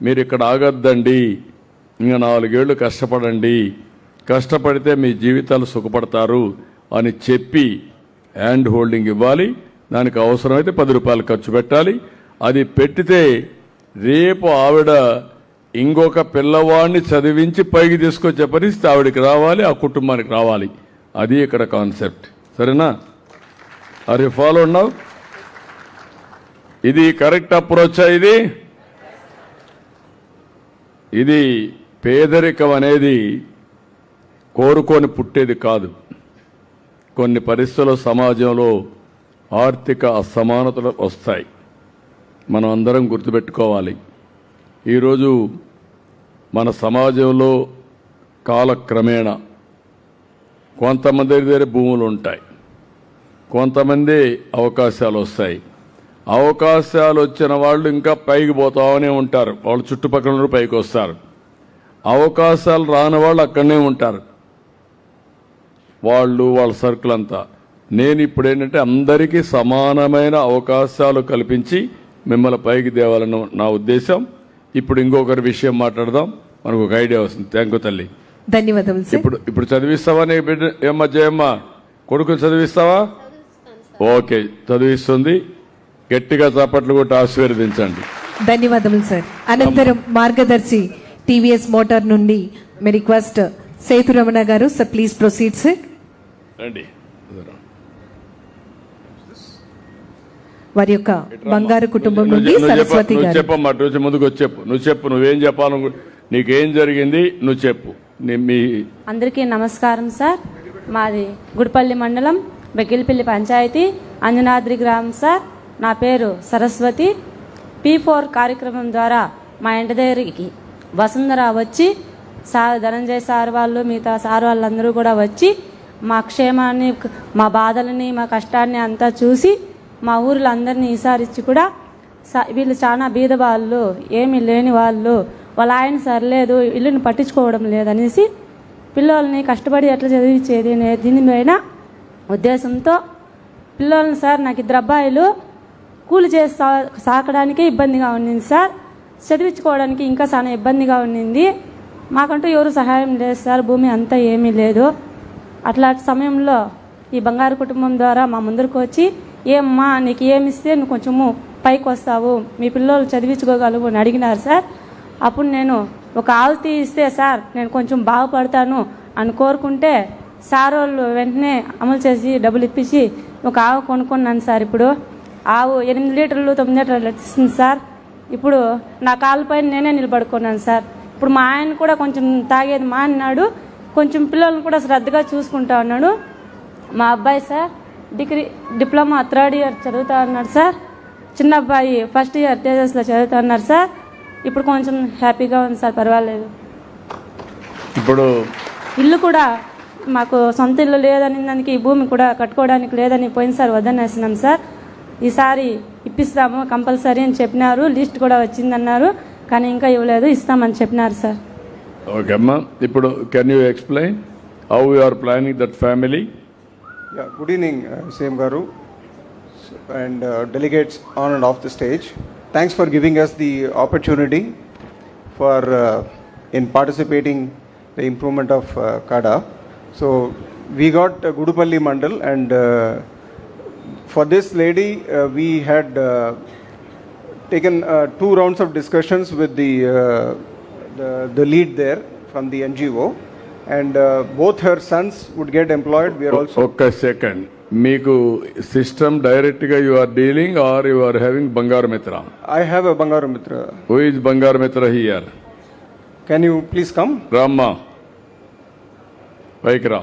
మీరు ఇక్కడ ఆగద్దండి, ఇంకా 4 ఏళ్లు కష్టపడండి, కష్టపడితే మీ జీవితాలు సుఖపడతారు అని చెప్పి హ్యాండ్ హోల్డింగ్ ఇవ్వాలి. దానికి అవసరమైతే 10 రూపాయలు ఖర్చు పెట్టాలి. అది పెట్టితే రేపు ఆవిడ ఇంకొక పిల్లవాడిని చదివించి పైకి తీసుకొచ్చే పరిస్థితి ఆవిడికి రావాలి, ఆ కుటుంబానికి రావాలి. అది ఇక్కడ కాన్సెప్ట్. సరేనా? Are you follow now? ఇది కరెక్ట్ అప్రోచ్. ఇది పేదరికం అనేది కోరుకొని పుట్టేది కాదు. కొన్ని పరిస్థితుల సమాజంలో ఆర్థిక అసమానతలు వస్తాయి. మనం అందరం గుర్తుపెట్టుకోవాలి. ఈరోజు మన సమాజంలో కాలక్రమేణా కొంతమంది దగ్గర భూములు ఉంటాయి, కొంతమంది అవకాశాలు వస్తాయి. అవకాశాలు వచ్చిన వాళ్ళు ఇంకా పైకి పోతామనే ఉంటారు, వాళ్ళు చుట్టుపక్కల పైకి వస్తారు. అవకాశాలు రాని వాళ్ళు అక్కడనే ఉంటారు, వాళ్ళ సర్కిల్ అంతా. నేను ఇప్పుడు ఏంటంటే అందరికీ సమానమైన అవకాశాలు కల్పించి మిమ్మల్ని పైకి తేవాలని నా ఉద్దేశం. ఇప్పుడు ఇంకొకరి విషయం మాట్లాడదాం, మనకు ఒక ఐడియా వస్తుంది. థ్యాంక్ యూ తల్లి. ధన్యవాదం. ఇప్పుడు చదివిస్తావా? నీ బిడ్డ ఏమ్మా జయమ్మ, కొడుకుని చదివిస్తావా? ఓకే, చదివిస్తుంది. గట్టిగా చప్పట్లు కొట్టి ఆశీర్వదించండి. ధన్యవాదములు సార్. అనంతరం మార్గదర్శి టీవీఎస్ మోటార్ నుండి మీ రిక్వెస్ట్ సేతురమణ గారు. Sir please proceed sir. రండి. వారి యొక్క బంగారు కుటుంబం నుండి సరస్వతి గారు. చెప్పమ్మా, ముందుకు వచ్చి చెప్పు. నువ్వు చెప్పు, నువ్వేం చెప్పాలను, నీకేం జరిగింది నువ్వు చెప్పు. మీ అందరికీ నమస్కారం సార్. మాది గుడిపల్లి మండలం బెక్కిలిపల్లి పంచాయతీ అంజనాద్రి గ్రామం సార్. నా పేరు సరస్వతి. P4 కార్యక్రమం ద్వారా మా ఇంటి దగ్గరికి వసుంధర వచ్చి, సార్ ధనంజయ్ సార్ వాళ్ళు, మిగతా సార్ వాళ్ళందరూ కూడా వచ్చి మా క్షేమాన్ని, మా బాధలని, మా కష్టాన్ని అంతా చూసి మా ఊరిలో అందరినీ ఈసారిచ్చి కూడా వీళ్ళు చాలా బీద వాళ్ళు, ఏమీ లేని వాళ్ళు, వాళ్ళ ఆయన సరిలేదు, ఇల్లుని పట్టించుకోవడం లేదనేసి పిల్లల్ని కష్టపడి ఎట్లా చదివించేది అనే దీనిపైన ఉద్దేశంతో పిల్లల్ని సార్, నాకు 2 అబ్బాయిలు, కూలి చేసి సాకడానికే ఇబ్బందిగా ఉండింది సార్. చదివించుకోవడానికి ఇంకా చాలా ఇబ్బందిగా ఉండింది. మాకంటూ ఎవరు సహాయం లేదు సార్, భూమి అంతా ఏమీ లేదు. అట్లాంటి సమయంలో ఈ బంగారు కుటుంబం ద్వారా మా ముందరకు వచ్చి, ఏమ్మా నీకు ఏమిస్తే నువ్వు కొంచెము పైకి వస్తావు, మీ పిల్లలు చదివించుకోగలవు అని అడిగినారు సార్. అప్పుడు నేను ఒక ఆవు ఇస్తే సార్ నేను కొంచెం బాగుపడతాను అని కోరుకుంటే సార్ వాళ్ళు వెంటనే అమలు చేసి డబ్బులు ఇప్పించి ఒక ఆవు కొనుక్కున్నాను సార్. ఇప్పుడు ఆవు 8 లీటర్లు 9 లీటర్లు ఇస్తుంది సార్. ఇప్పుడు నా కాళ్ళపైన నేనే నిలబడుకున్నాను సార్. ఇప్పుడు మా ఆయన కూడా కొంచెం తాగేది మాన్నాడు, కొంచెం పిల్లలను కూడా శ్రద్ధగా చూసుకుంటా ఉన్నాడు. మా అబ్బాయి సార్ డిప్లొమా 3rd ఇయర్ చదువుతా ఉన్నాడు సార్. చిన్న అబ్బాయి 1st ఇయర్ తేజస్లో చదువుతా ఉన్నారు సార్. ఇప్పుడు కొంచెం హ్యాపీగా ఉంది సార్, పర్వాలేదు. ఇప్పుడు ఇల్లు కూడా మాకు సొంత ఇల్లు లేదని దానికి భూమి కూడా కట్టుకోవడానికి లేదని పోయినసారి వద్దనేసినాం సార్. ఈసారి ఇప్పిస్తాము కంపల్సరీ అని చెప్పినారు, లిస్ట్ కూడా వచ్చిందన్నారు, కానీ ఇంకా ఇవ్వలేదు, ఇస్తామని చెప్పినారు సార్. ఓకే అమ్మా, ఇప్పుడు can you explain how you are planning that family? Yeah, good evening, CM Garu and delegates on and off the stage. Thanks for giving us the opportunity for in participating the improvement of Kada. So we got Gudupalli Mandal, and for this lady we had taken 2 rounds of discussions with the lead there from the NGO. And both her sons would get employed. We are also. ఒక్క second, మీకు system direct గా you are dealing or you are having Bangaru Mitra? I have a Bangaru Mitra. Who is Bangaru Mitra here? Can you please come? రామ్మా, పైకి రా.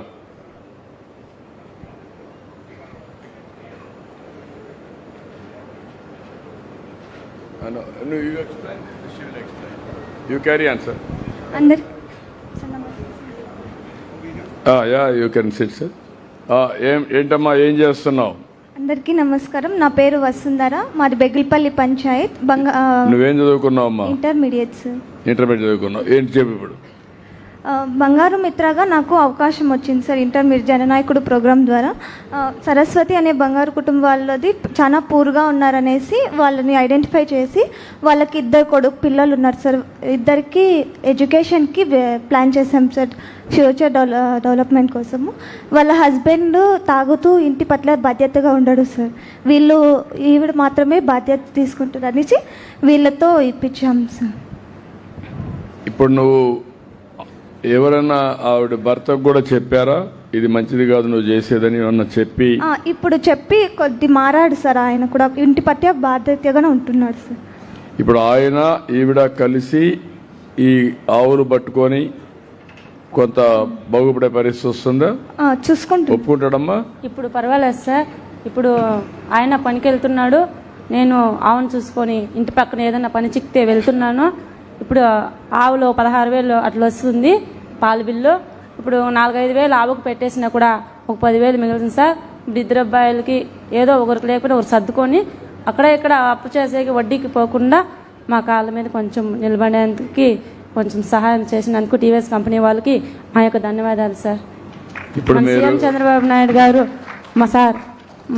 You carry answer. అందరికి yeah you can sit sir. ఏంటమ్మా ఏం చేస్తున్నావు? అందరికీ నమస్కారం. నా పేరు వసుంధర, మాది బెగిల్పల్లి పంచాయత్. నువ్వేం చదువుకున్నావు అమ్మా? Intermediate sir. ఇంటర్మీడియట్ చదువుకున్నావు. ఏంటి చెప్పు ఇప్పుడు? బంగారు మిత్రగా నాకు అవకాశం వచ్చింది సార్ ఇంటర్మీడియట్ జననాయకుడు ప్రోగ్రాం ద్వారా. సరస్వతి అనే బంగారు కుటుంబాలది చాలా పూర్గా ఉన్నారనేసి వాళ్ళని ఐడెంటిఫై చేసి వాళ్ళకి 2 పిల్లలు ఉన్నారు సార్. ఇద్దరికి ఎడ్యుకేషన్కి ప్లాన్ చేశాం సార్, ఫ్యూచర్ డెవలప్మెంట్ కోసము. వాళ్ళ హస్బెండ్ తాగుతూ ఇంటి పట్ల బాధ్యతగా ఉండడు సార్. ఈవిడ మాత్రమే బాధ్యత తీసుకుంటారు అనేసి వీళ్ళతో ఇప్పించాం సార్. ఇప్పుడు నువ్వు ఎవరన్నా ఆవిడ భర్తకు కూడా చెప్పారా ఇది మంచిది కాదు నువ్వు చేసేదని? ఏమన్నా చెప్పి? ఇప్పుడు చెప్పి కొద్ది మారాడు సార్. ఆయన కూడా ఇంటి పట్ల బాధ్యతగానే ఉంటున్నాడు సార్. ఇప్పుడు ఆయన ఈవిడ కలిసి ఈ ఆవులు పట్టుకొని కొంత బాగుపడే పరిస్థితి వస్తుందా? చూసుకుంటా. ఒప్పుకుంటాడమ్మా? ఇప్పుడు పర్వాలేదు సార్. ఇప్పుడు ఆయన పనికి వెళ్తున్నాడు, నేను ఆవును చూసుకొని ఇంటి పక్కన ఏదైనా పని చిక్కితే వెళ్తున్నాను. ఇప్పుడు ఆవులో 16,000 అట్లా వస్తుంది పాల బిల్లు. ఇప్పుడు 4-5 వేలు ఆవుకు పెట్టేసినా కూడా ఒక 10,000 మిగులుతుంది సార్. ఇప్పుడు 2 అబ్బాయిలకి ఏదో ఒకరికి లేకపోతే ఒకరు సర్దుకొని అక్కడ ఇక్కడ అప్పు చేసేకి వడ్డీకి పోకుండా మా కాళ్ళ మీద కొంచెం నిలబడేందుకు కొంచెం సహాయం చేసినందుకు టీవీఎస్ కంపెనీ వాళ్ళకి మా యొక్క ధన్యవాదాలు సార్. ఇప్పుడు సీఎం చంద్రబాబు నాయుడు గారు మా సారు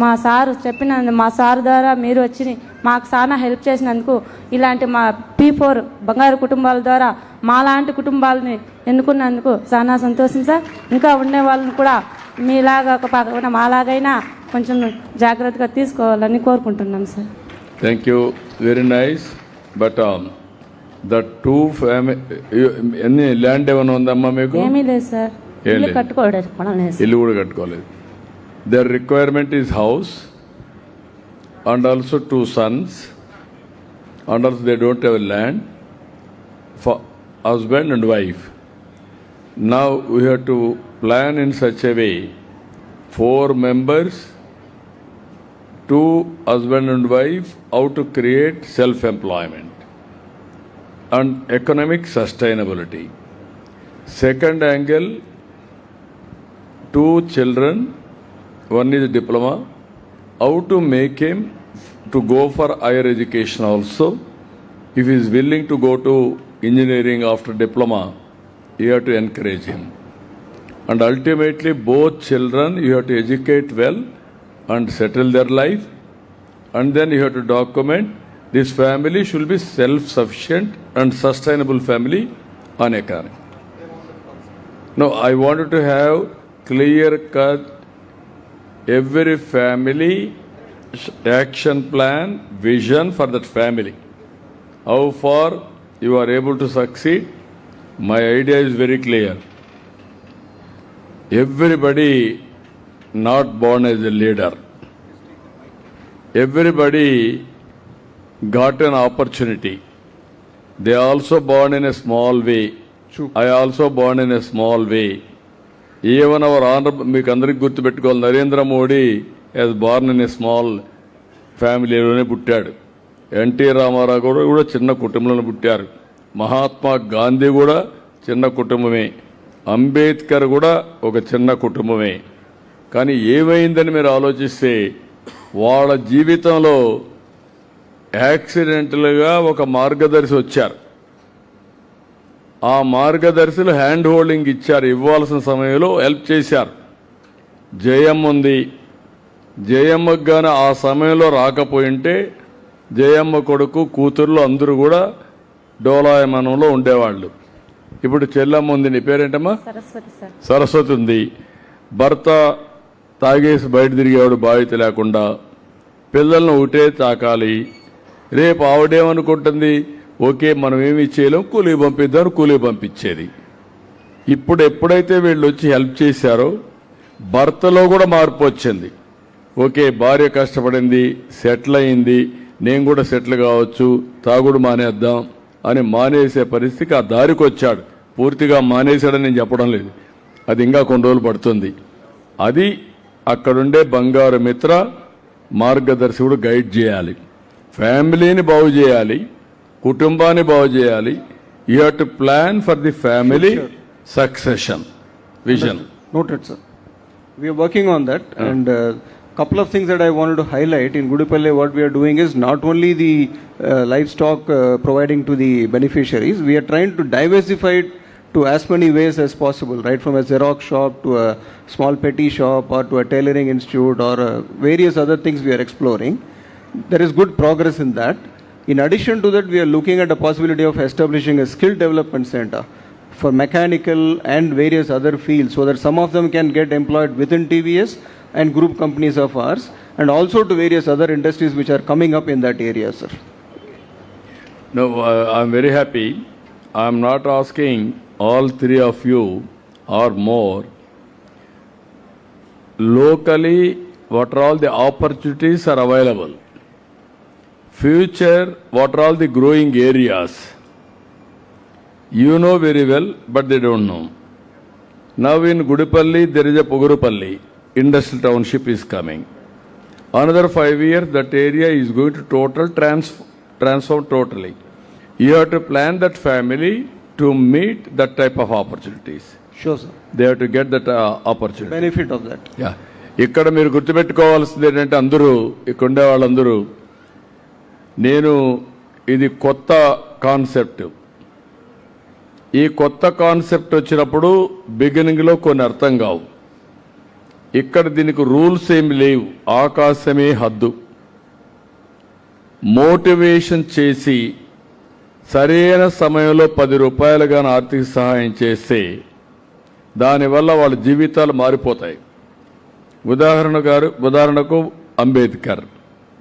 మా సారు ద్వారా మీరు వచ్చి మాకు చాలా హెల్ప్ చేసినందుకు, ఇలాంటి మా P4 బంగారు కుటుంబాల ద్వారా మాలాంటి కుటుంబాలని ఎన్నుకున్నందుకు చాలా సంతోషం సార్. ఇంకా ఉండే వాళ్ళని కూడా మీలాగా మాలాగైనా కొంచెం జాగ్రత్తగా తీసుకోవాలని కోరుకుంటున్నాం sir. Thank you, very nice. But the 2 family ఎన్ని ల్యాండ్ ఏమైనా ఉందమ్మా మీకు? ఏమీ లేదు సార్, ఇల్లు కట్టుకోవడానికి ఇల్లు కూడా కట్టుకోలేదు. Their requirement is house and also 2 sons, and also they don't have land for husband and wife. Now we have to plan in such a way 4 members, 2 husband and wife, how to create self-employment and economic sustainability. Second angle, 2 children, one is diploma, how to make him to go for higher education also. If he is willing to go to engineering after diploma, you have to encourage him. And ultimately both children you have to educate well and settle their life, and then you have to document this family should be self-sufficient and sustainable family on economy. No, I wanted to have clear-cut every family action plan, vision for that family. How far you are able to succeed? My idea is very clear. Everybody not born as a leader. Everybody got an opportunity. They also born in a small way. True. I also born in a small way. Even our honorable, మీకు అందరికి గుర్తుపెట్టుకోవాలి, Narendra Modi as born in a small ఫ్యామిలీలోనే పుట్టాడు. NT Ramarao కూడా చిన్న కుటుంబంలో పుట్టారు. మహాత్మా గాంధీ కూడా చిన్న కుటుంబమే. అంబేద్కర్ కూడా ఒక చిన్న కుటుంబమే. కానీ ఏమైందని మీరు ఆలోచిస్తే వాళ్ళ జీవితంలో యాక్సిడెంటల్గా ఒక మార్గదర్శి వచ్చారు. ఆ మార్గదర్శులు హ్యాండ్ హోల్డింగ్ ఇచ్చారు, ఇవ్వాల్సిన సమయంలో హెల్ప్ చేశారు. జయమ్మ ఉంది, జయమ్మకు గాని ఆ సమయంలో రాకపోయింటే జయమ్మ కొడుకు కూతుర్లు అందరూ కూడా డోలాయమానంలో ఉండేవాళ్ళు. ఇప్పుడు చెల్లమ్మ ఉంది, నీ పేరేంటమ్మా? సరస్వతి సార్. సరస్వతి ఉంది. భర్త తాగేసి బయట తిరిగేవాడు బాధ్యత లేకుండా, పిల్లలను ఒకటే తాకాలి. రేపు ఆవిడేమనుకుంటుంది, ఓకే మనం ఏమి చేయలేం, కూలీ పంపిద్దాం, కూలీ పంపించేది. ఇప్పుడు ఎప్పుడైతే వీళ్ళు వచ్చి హెల్ప్ చేశారో భర్తలో కూడా మార్పు వచ్చింది. ఓకే భార్య కష్టపడింది, సెటిల్ అయింది, నేను కూడా సెటిల్ కావచ్చు, తాగుడు మానేద్దాం అని మానేసే పరిస్థితికి ఆ దారికి వచ్చాడు. పూర్తిగా మానేశాడని నేను చెప్పడం లేదు, అది ఇంకా కొన్ని రోజులు పడుతుంది. అది అక్కడుండే బంగారు మిత్ర మార్గదర్శకుడు గైడ్ చేయాలి. ఫ్యామిలీని బాగు చేయాలి, కుటుంబాన్ని బాగు చేయాలి. You have to plan for the family succession vision. Noted, sir. We are working on that, and couple of things that I wanted to highlight in Gudipalle. What we are doing is not only the livestock providing to the beneficiaries, we are trying to diversify it to as many ways as possible, right from a Xerox shop to a small petty shop or to a tailoring institute or various other things we are exploring. There is good progress in that. In addition to that, we are looking at the possibility of establishing a skill development center for mechanical and various other fields, so that some of them can get employed within TVS and group companies of ours, and also to various other industries which are coming up in that area, sir. No, I'm very happy. I'm not asking all three of you or more. Locally, what are all the opportunities are available? Future, what are all the growing areas? You know very well, but they don't know. Now in Gudipalli, there is a Pogurupalli. Industrial township is coming. Another 5 years, that area is going to transform totally. You have to plan that family to meet that type of opportunities. Sure, sir. They have to get that opportunity. Benefit of that. Yeah. ఇక్కడ మీరు గుర్తుపెట్టుకోవాల్సింది ఏంటంటే అందరూ ఇక్కడ ఉండే వాళ్ళందరూ, నేను ఇది కొత్త కాన్సెప్ట్. ఈ కొత్త కాన్సెప్ట్ వచ్చినప్పుడు బిగినింగ్లో కొన్ని అర్థం కావు. ఇక్కడ దీనికి రూల్స్ ఏమి లేవు, ఆకాశమే హద్దు. మోటివేషన్ చేసి సరైన సమయంలో 10 రూపాయలు గాని ఆర్థిక సహాయం చేస్తే దానివల్ల వాళ్ళ జీవితాలు మారిపోతాయి. ఉదాహరణకు అంబేద్కర్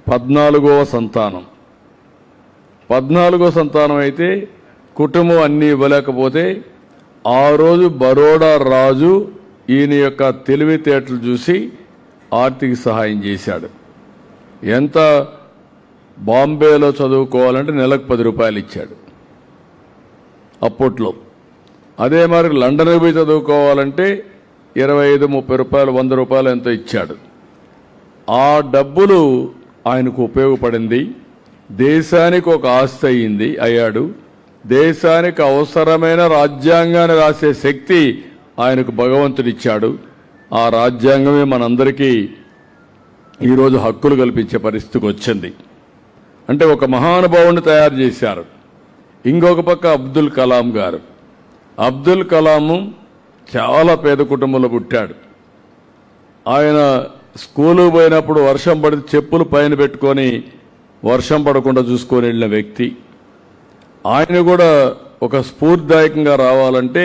14వ సంతానం. 14వ సంతానం అయితే కుటుంబం అన్నీ ఇవ్వలేకపోతే ఆ రోజు బరోడా రాజు ఈయన యొక్క తెలివితేటలు చూసి ఆర్థిక సహాయం చేశాడు. ఎంత బాంబేలో చదువుకోవాలంటే నెలకు 10 రూపాయలు ఇచ్చాడు అప్పట్లో. అదే మరి లండన్కి పోయి చదువుకోవాలంటే 25-30 రూపాయలు, 100 రూపాయలు ఎంతో ఇచ్చాడు. ఆ డబ్బులు ఆయనకు ఉపయోగపడింది. దేశానికి ఒక ఆస్తి అయ్యాడు. దేశానికి అవసరమైన రాజ్యాంగాన్ని రాసే శక్తి ఆయనకు భగవంతుడిచ్చాడు. ఆ రాజ్యాంగమే మనందరికీ ఈరోజు హక్కులు కల్పించే పరిస్థితికి వచ్చింది. అంటే ఒక మహానుభావుని తయారు చేశారు. ఇంకొక పక్క అబ్దుల్ కలాం గారు. అబ్దుల్ కలాము చాలా పేద కుటుంబంలో పుట్టాడు. ఆయన స్కూలుకు పోయినప్పుడు వర్షం పడితే చెప్పులు పైన పెట్టుకొని వర్షం పడకుండా చూసుకొని వెళ్ళిన వ్యక్తి. ఆయన కూడా ఒక స్ఫూర్తిదాయకంగా రావాలంటే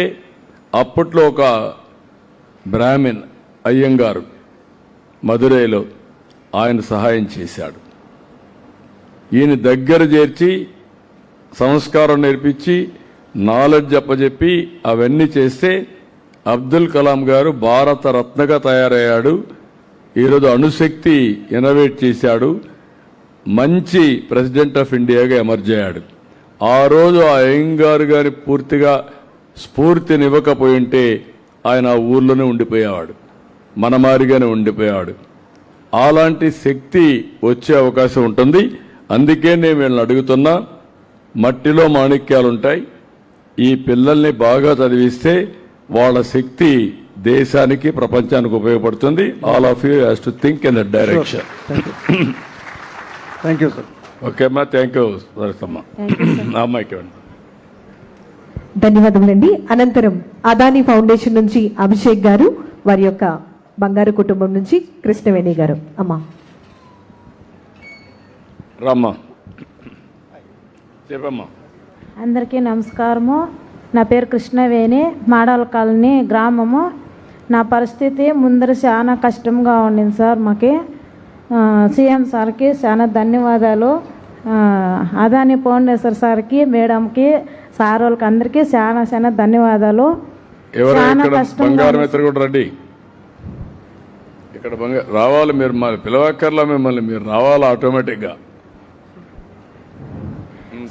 అప్పట్లో ఒక బ్రాహ్మిన్ అయ్యంగారు మదురైలో ఆయన సహాయం చేశాడు. ఈయన దగ్గర చేర్చి సంస్కారం నేర్పించి నాలెడ్జ్ అప్పచెప్పి అవన్నీ చేస్తే అబ్దుల్ కలాం గారు భారత రత్నగా తయారయ్యాడు. ఈరోజు అణుశక్తి ఇన్నోవేట్ చేశాడు. మంచి ప్రెసిడెంట్ ఆఫ్ ఇండియాగా ఎమర్జ్ అయ్యాడు. ఆ రోజు ఆ అయ్యంగారు గారి పూర్తిగా స్ఫూర్తినివ్వకపోయింటే ఆయన ఆ ఊర్లోనే ఉండిపోయేవాడు, మనమారిగానే ఉండిపోయాడు. అలాంటి శక్తి వచ్చే అవకాశం ఉంటుంది. అందుకే నేను వీళ్ళని అడుగుతున్నా, మట్టిలో మాణిక్యాలుంటాయి. ఈ పిల్లల్ని బాగా చదివిస్తే వాళ్ళ శక్తి దేశానికి, ప్రపంచానికి ఉపయోగపడుతుంది. All of you has to think in that direction. Thank you sir. Okay అమ్మా, థ్యాంక్ యూ సరసమ్మా. అమ్మాయికి ఇవ్వండి. ధన్యవాదములండి. అనంతరం అదానీ ఫౌండేషన్ నుంచి అభిషేక్ గారు, వారి యొక్క బంగారు కుటుంబం నుంచి కృష్ణవేణి గారు. అమ్మా రామ్మా, చెప్పమ్మా. అందరికీ నమస్కారము. నా పేరు కృష్ణవేణి, మాడాల కాలనీ గ్రామము. నా పరిస్థితి ముందర చాలా కష్టంగా ఉండింది సార్. మాకి సీఎం సార్కి చాలా ధన్యవాదాలు. అదానీ ఫౌండేషన్ సార్కి, మేడంకి, సార్ వాళ్ళకి అందరికీ చాలా చాలా ధన్యవాదాలు. చాలా కష్టంగా రండి, ఇక్కడ రావాలి మీరు, పిలవక్కర్లా మిమ్మల్ని, మీరు రావాలి ఆటోమేటిక్గా.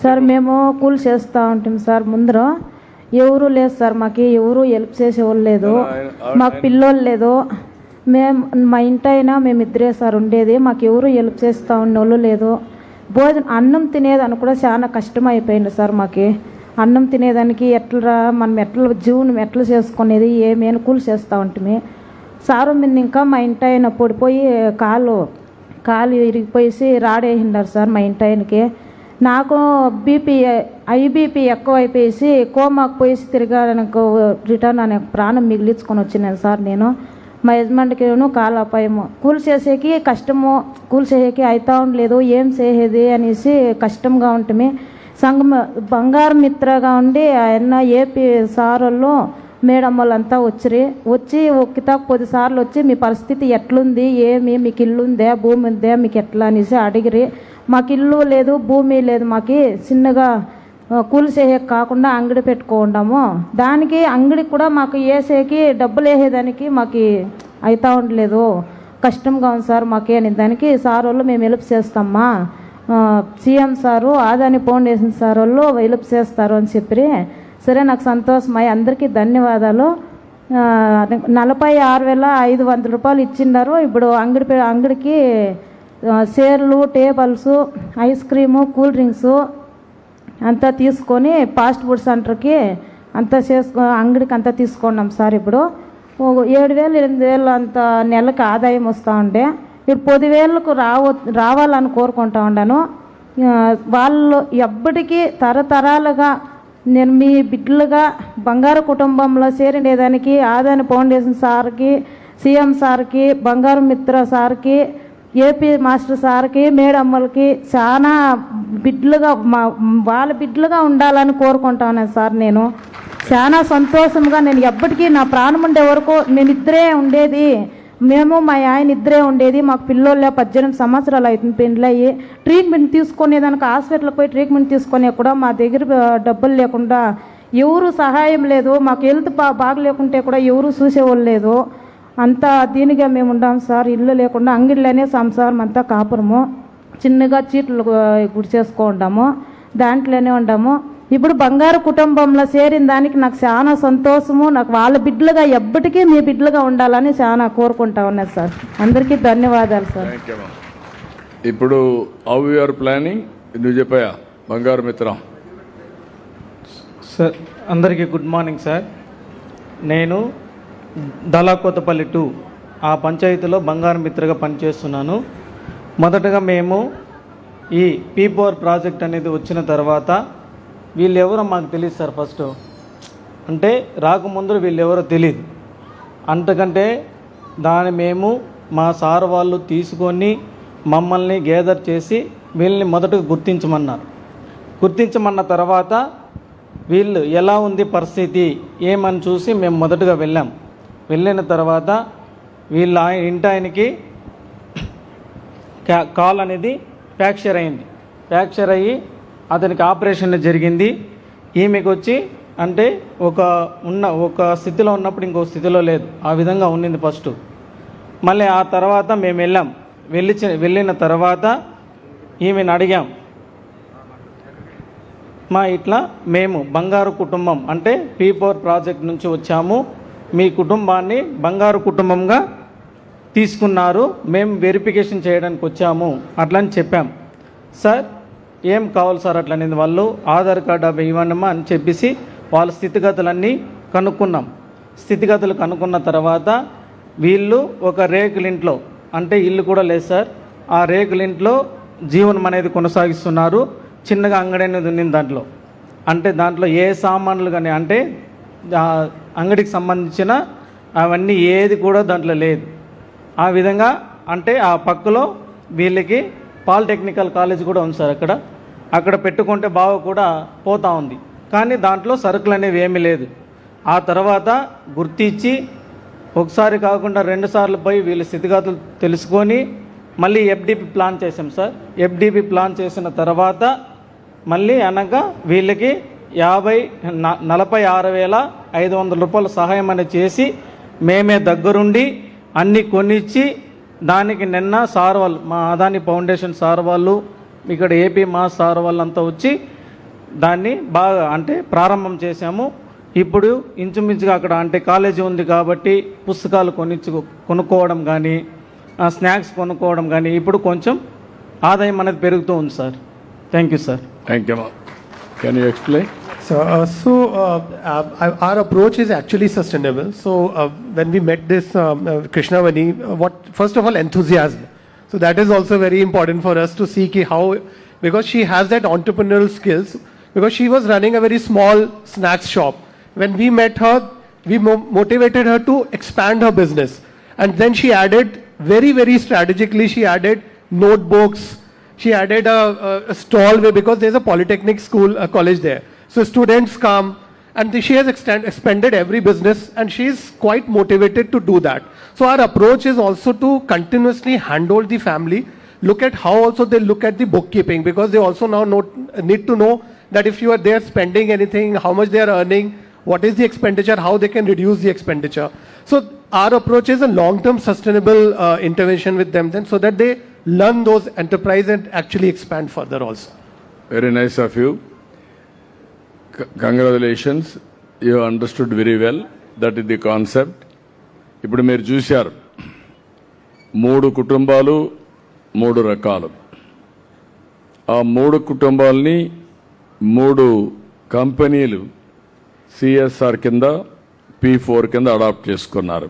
సార్ మేము కూల్ చేస్తూ ఉంటాం సార్. ముందర ఎవరు లేదు సార్, మాకు ఎవరు హెల్ప్ చేసేవాళ్ళు లేదు, మాకు పిల్లోళ్ళు లేదు. మేము మా ఇంటైనా మేము ఇద్దరే సార్ ఉండేది, మాకు ఎవరు హెల్ప్ చేస్తూ ఉండేవాళ్ళు లేదు. అన్నం తినేదాన్ని కూడా చాలా కష్టం అయిపోయింది సార్. మాకు అన్నం తినేదానికి ఎట్లా మనం ఎట్లా జీవనం ఎట్లా చేసుకునేది ఏమేమి కూల్ చేస్తూ ఉంటుంది. సారు మీద ఇంకా మా ఇంటైన పడిపోయి కాలు ఇరిగిపోయేసి రాడేసిండారు సార్ మా ఇంటైనకి. నాకు ఐబీపీ ఎక్కువ అయిపోయేసి కోమాకు పోయేసి తిరగడానికి రిటర్న్ అనే ప్రాణం మిగిలించుకొని వచ్చినాను సార్. నేను మా యజమానికి కాలు అపాయము, కూల్ చేసేకి కష్టము, కూల్ చేసేకి అవుతా ఉండలేదు, ఏం చేసేది అనేసి కష్టంగా ఉంటుంది. సంఘం బంగారు మిత్రగా ఉండి ఆయన ఏపీ సార్ వాళ్ళు, మేడం వాళ్ళంతా వచ్చి ఒక 10 సార్లు వచ్చి మీ పరిస్థితి ఎట్లుంది, ఏమి మీకు ఇల్లు ఉందా, భూమి ఉందా, మీకు ఎట్లా అనేసి అడిగిరి. మాకు ఇల్లు లేదు, భూమి లేదు, మాకు చిన్నగా కూలి చేసేకి కాకుండా అంగడి పెట్టుకుంటాము. దానికి అంగడికి కూడా మాకు వేసేకి డబ్బులు వేసేదానికి మాకు అవుతా ఉండలేదు, కష్టంగా ఉంది సార్ మాకు అని. దానికి సార్ వాళ్ళు మేము హెల్ప్ చేస్తామా, CM sir, Adani foundation sir వాళ్ళు హెల్ప్ చేస్తారు అని చెప్పి. సరే, నాకు సంతోషమై అందరికీ ధన్యవాదాలు. 46,500 రూపాయలు ఇచ్చిండారు. ఇప్పుడు అంగడికి చైర్లు, tables, ice cream, cool drinks అంతా తీసుకొని ఫాస్ట్ ఫుడ్ సెంటర్కి అంతా అంగడికి అంతా తీసుకున్నాం సార్. ఇప్పుడు 7,000 8,000 అంత నెలకు ఆదాయం వస్తూ ఉండే, ఇప్పుడు 10,000కు రావాలని కోరుకుంటా ఉన్నాను. వాళ్ళు ఎప్పటికీ తరతరాలుగా నేను మీ బిడ్డలుగా బంగారు కుటుంబంలో చేరిండేదానికి అదానీ ఫౌండేషన్ సార్కి, సీఎం సార్కి, బంగారు మిత్ర సార్కి, ఏపీ మాస్టర్ సార్కి, మేడమ్మలకి చాలా బిడ్డలుగా వాళ్ళ బిడ్డలుగా ఉండాలని కోరుకుంటా ఉన్నాను సార్. నేను చాలా సంతోషంగా, నేను ఎప్పటికీ నా ప్రాణం ఉండే వరకు నేను ఇద్దరే ఉండేది, మేము మా ఆయన ఇద్దరే ఉండేది. మాకు పిల్లోళ్ళే 18 సంవత్సరాలు అవుతుంది పెళ్ళయ్యి. ట్రీట్మెంట్ తీసుకునేదానికి హాస్పిటల్కి పోయి ట్రీట్మెంట్ తీసుకునే కూడా మా దగ్గర డబ్బులు లేకుండా, ఎవరు సహాయం లేదు, మాకు హెల్త్ బాగలేకుంటే కూడా ఎవరు చూసేవాళ్ళు లేదు. అంతా దీనిగా మేము ఉండాం సార్. ఇల్లు లేకుండా అంగిళ్ళనే సంసారం అంతా కాపురము, చిన్నగా చీట్లు గుడి చేసుకుంటాము, దాంట్లోనే ఉండాము. ఇప్పుడు బంగారు కుటుంబంలో చేరిన దానికి నాకు చాలా సంతోషము. నాకు వాళ్ళ బిడ్డలుగా ఎప్పటికీ మీ బిడ్డలుగా ఉండాలని చాలా కోరుకుంటా ఉన్నారు సార్. అందరికీ ధన్యవాదాలు సార్. ఇప్పుడు హౌ యు ఆర్ ప్లానింగ్, నువ్వు చెప్పాయా బంగారు మిత్రం? సార్ అందరికీ గుడ్ మార్నింగ్ సార్. నేను దళాకోతపల్లి 2 ఆ పంచాయతీలో బంగారు మిత్రగా పనిచేస్తున్నాను. మొదటగా మేము ఈ P4 ప్రాజెక్ట్ అనేది వచ్చిన తర్వాత వీళ్ళెవరో మాకు తెలియదు సార్. ఫస్ట్ అంటే రాకముందు వీళ్ళెవరో తెలియదు. అంతకంటే మేము మా సార్ వాళ్ళు తీసుకొని మమ్మల్ని గ్యాదర్ చేసి వీళ్ళని మొదటగా గుర్తించమన్న తర్వాత వీళ్ళు ఎలా ఉంది పరిస్థితి ఏమని చూసి మేము మొదటగా వెళ్ళిన తర్వాత వీళ్ళ ఇంటాయనకి కాల్ అనేది ఫ్రాక్చర్ అయ్యి అతనికి ఆపరేషన్ జరిగింది. ఈమెకు వచ్చి అంటే ఒక స్థితిలో ఉన్నప్పుడు ఇంకో స్థితిలో లేదు, ఆ విధంగా ఉండింది ఫస్ట్. మళ్ళీ ఆ తర్వాత మేము వెళ్ళిన తర్వాత ఈమెను అడిగాం, ఇట్లా మేము బంగారు కుటుంబం అంటే P4 ప్రాజెక్ట్ నుంచి వచ్చాము, మీ కుటుంబాన్ని బంగారు కుటుంబంగా తీసుకున్నారు, మేము వెరిఫికేషన్ చేయడానికి వచ్చాము అట్లని చెప్పాం. సార్ ఏం కావాలి సార్ అట్లా అనేది వాళ్ళు ఆధార్ కార్డు అవి ఇవ్వండమ్మా అని చెప్పేసి వాళ్ళ స్థితిగతులన్నీ కనుక్కున్నాం. స్థితిగతులు కనుక్కున్న తర్వాత వీళ్ళు ఒక రేకులింట్లో, అంటే ఇల్లు కూడా లేదు సార్, ఆ రేకులింట్లో జీవనం అనేది కొనసాగిస్తున్నారు. చిన్నగా అంగడి అనేది ఉంది దాంట్లో, అంటే దాంట్లో ఏ సామాన్లు కానీ అంటే అంగడికి సంబంధించిన అవన్నీ ఏది కూడా దాంట్లో లేదు. ఆ విధంగా అంటే ఆ పక్కలో వీళ్ళకి పాలిటెక్నికల్ కాలేజ్ కూడా ఉంది సార్, అక్కడ పెట్టుకుంటే బాగా కూడా పోతా ఉంది. కానీ దాంట్లో సరుకులు అనేవి ఏమీ లేదు. ఆ తర్వాత గుర్తించి ఒకసారి కాకుండా 2 సార్లు పోయి వీళ్ళ స్థితిగతులు తెలుసుకొని మళ్ళీ ఎఫ్డిపి ప్లాన్ చేసాం సార్. ఎఫ్డిపి ప్లాన్ చేసిన తర్వాత మళ్ళీ అనగా వీళ్ళకి 46,500 రూపాయల సహాయం అనేది చేసి మేమే దగ్గరుండి అన్నీ కొనిచ్చి దానికి నిన్న సార్ వాళ్ళు, మా అదాని ఫౌండేషన్ సార్ వాళ్ళు, ఇక్కడ ఏపీ మా సార్ వాళ్ళంతా వచ్చి దాన్ని బాగా అంటే ప్రారంభం చేశాము. ఇప్పుడు ఇంచుమించుగా అక్కడ అంటే కాలేజీ ఉంది కాబట్టి పుస్తకాలు కొనుక్కోవడం కానీ స్నాక్స్ కొనుక్కోవడం కానీ ఇప్పుడు కొంచెం ఆదాయం అనేది పెరుగుతూ ఉంది sir. Thank you sir. Thank you. Can you explain? Our approach is actually sustainable. So when we met this Krishnavani, first of all, enthusiasm. So that is also very important for us to see how, because she has that entrepreneurial skills, because she was running a very small snacks shop. When we met her, we motivated her to expand her business. And then she added, very, very strategically, she added notebooks. She added a stall because there's a polytechnic school, a college there. So students come, and she has expanded every business, and she is quite motivated to do that. So our approach is also to continuously handhold the family, look at how also they look at the bookkeeping, because they also now need to know that if you are there spending anything, how much they are earning, what is the expenditure, how they can reduce the expenditure. So our approach is a long-term sustainable intervention with them then, so that they learn those enterprise and actually expand further also. Very nice of you. Congratulations. You understood very well. That is the concept. ఇప్పుడు మీరు చూశారు 3 కుటుంబాలు 3 రకాలు. ఆ 3 కుటుంబాలని 3 కంపెనీలు CSR కింద P4 కింద అడాప్ట్ చేసుకున్నారు.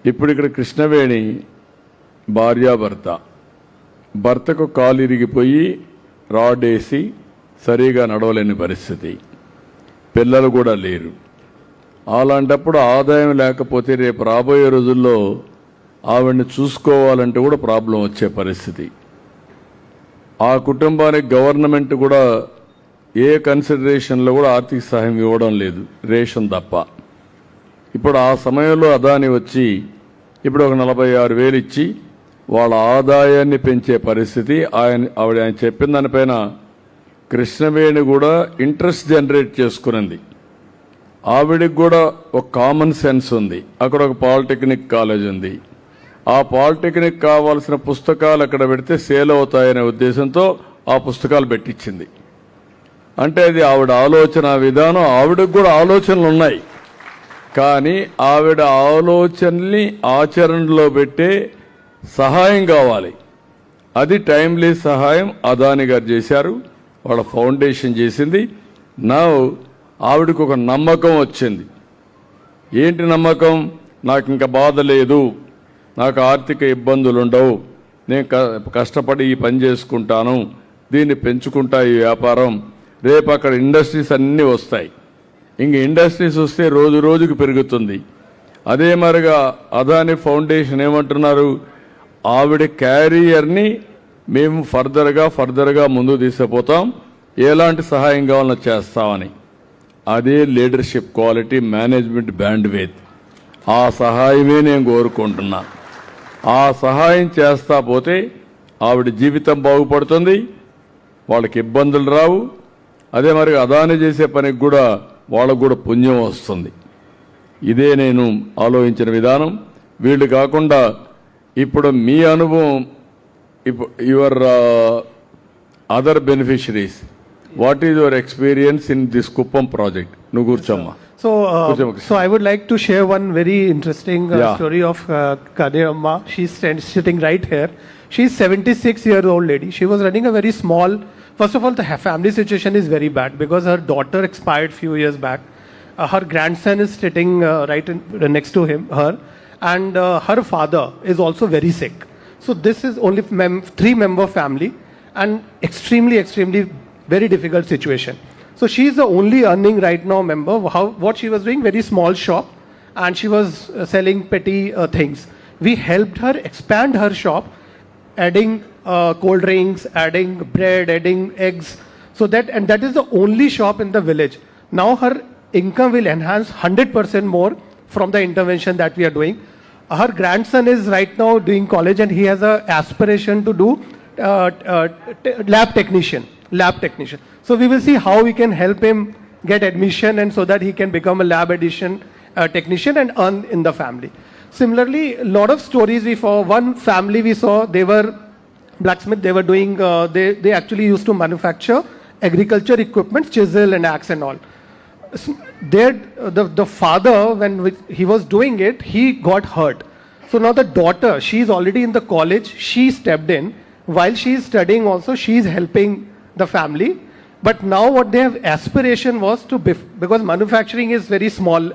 ఇప్పుడు ఇక్కడ కృష్ణవేణి భార్యాభర్త, భర్తకు కాలు ఇరిగిపోయి రాడ్ వేసి సరిగా నడవలేని పరిస్థితి, పిల్లలు కూడా లేరు. అలాంటప్పుడు ఆదాయం లేకపోతే రేపు రాబోయే రోజుల్లో ఆవిడని చూసుకోవాలంటే కూడా ప్రాబ్లం వచ్చే పరిస్థితి. ఆ కుటుంబానికి గవర్నమెంట్ కూడా ఏ కన్సిడరేషన్లో కూడా ఆర్థిక సహాయం ఇవ్వడం లేదు, రేషన్ తప్ప. ఇప్పుడు ఆ సమయంలో అదాని వచ్చి ఇప్పుడు ఒక 46,000 ఇచ్చి వాళ్ళ ఆదాయాన్ని పెంచే పరిస్థితి. ఆవిడ చెప్పిన దానిపైన కృష్ణవేణి కూడా ఇంట్రెస్ట్ జనరేట్ చేసుకునింది. ఆవిడికి కూడా ఒక కామన్ సెన్స్ ఉంది. అక్కడ ఒక పాలిటెక్నిక్ కాలేజ్ ఉంది. ఆ పాలిటెక్నిక్ కావాల్సిన పుస్తకాలు అక్కడ పెడితే సేల్ అవుతాయనే ఉద్దేశంతో ఆ పుస్తకాలు పెట్టించింది. అంటే అది ఆవిడ ఆలోచన విధానం. ఆవిడకు కూడా ఆలోచనలు ఉన్నాయి, కానీ ఆవిడ ఆలోచనల్ని ఆచరణలో పెట్టే సహాయం కావాలి. అది టైమ్లీ సహాయం అదాని గారు చేశారు, వాళ్ళ ఫౌండేషన్ చేసింది. నా ఆవిడకు ఒక నమ్మకం వచ్చింది. ఏంటి నమ్మకం? నాకు ఇంకా బాధ లేదు, నాకు ఆర్థిక ఇబ్బందులు ఉండవు, నేను కష్టపడి ఈ పని చేసుకుంటాను, దీన్ని పెంచుకుంటా ఈ వ్యాపారం, రేపు అక్కడ ఇండస్ట్రీస్ అన్నీ వస్తాయి. ఇంక ఇండస్ట్రీస్ వస్తే రోజు రోజుకు పెరుగుతుంది. అదే మరిగా అదాని ఫౌండేషన్ ఏమంటున్నారు, ఆవిడ క్యారియర్ని మేము ఫర్దర్గా ముందుకు తీసుకుపోతాం, ఎలాంటి సహాయం కావాలన్నా చేస్తామని. అదే లీడర్షిప్ క్వాలిటీ, మేనేజ్మెంట్ బ్యాండ్విడ్త్. ఆ సహాయమే నేను కోరుకుంటున్నా. ఆ సహాయం చేస్తా పోతే ఆవిడ జీవితం బాగుపడుతుంది, వాళ్ళకి ఇబ్బందులు రావు. అదే మరి అదాని చేసే పనికి కూడా వాళ్ళకు కూడా పుణ్యం వస్తుంది. ఇదే నేను ఆలోచించిన విధానం. వీళ్ళు కాకుండా ఇప్పుడు మీ అనుభవం, your other beneficiaries, what is your experience in this Kuppam project? నువ్వు కూర్చోమ్మా. So I would like to share one very interesting story of Kadir Amma. She's sitting right here. She's 76-year-old lady. She was running a very small. First of all, the family situation is very bad because her daughter expired few years back. Her grandson is sitting next to her, and her father is also very sick. So this is only 3-member family, and extremely very difficult situation. So she is the only earning right now member. What she was doing, very small shop, and she was selling petty things. We helped her expand her shop, adding cold drinks, adding bread, adding eggs, and that is the only shop in the village. Now her income will enhance 100% more from the intervention that we are doing. Her grandson is right now doing college, and he has a aspiration to do lab technician. So we will see how we can help him get admission, and so that he can become a lab technician and earn in the family. Similarly, a lot of stories we saw. One family we saw, they were blacksmith. They were doing, they actually used to manufacture agriculture equipment, chisel and axe and all. The father, when he was doing it, he got hurt. So now the daughter, she is already in the college. She stepped in. While she is studying also, she is helping the family. But now what they have aspiration was to, because manufacturing is very small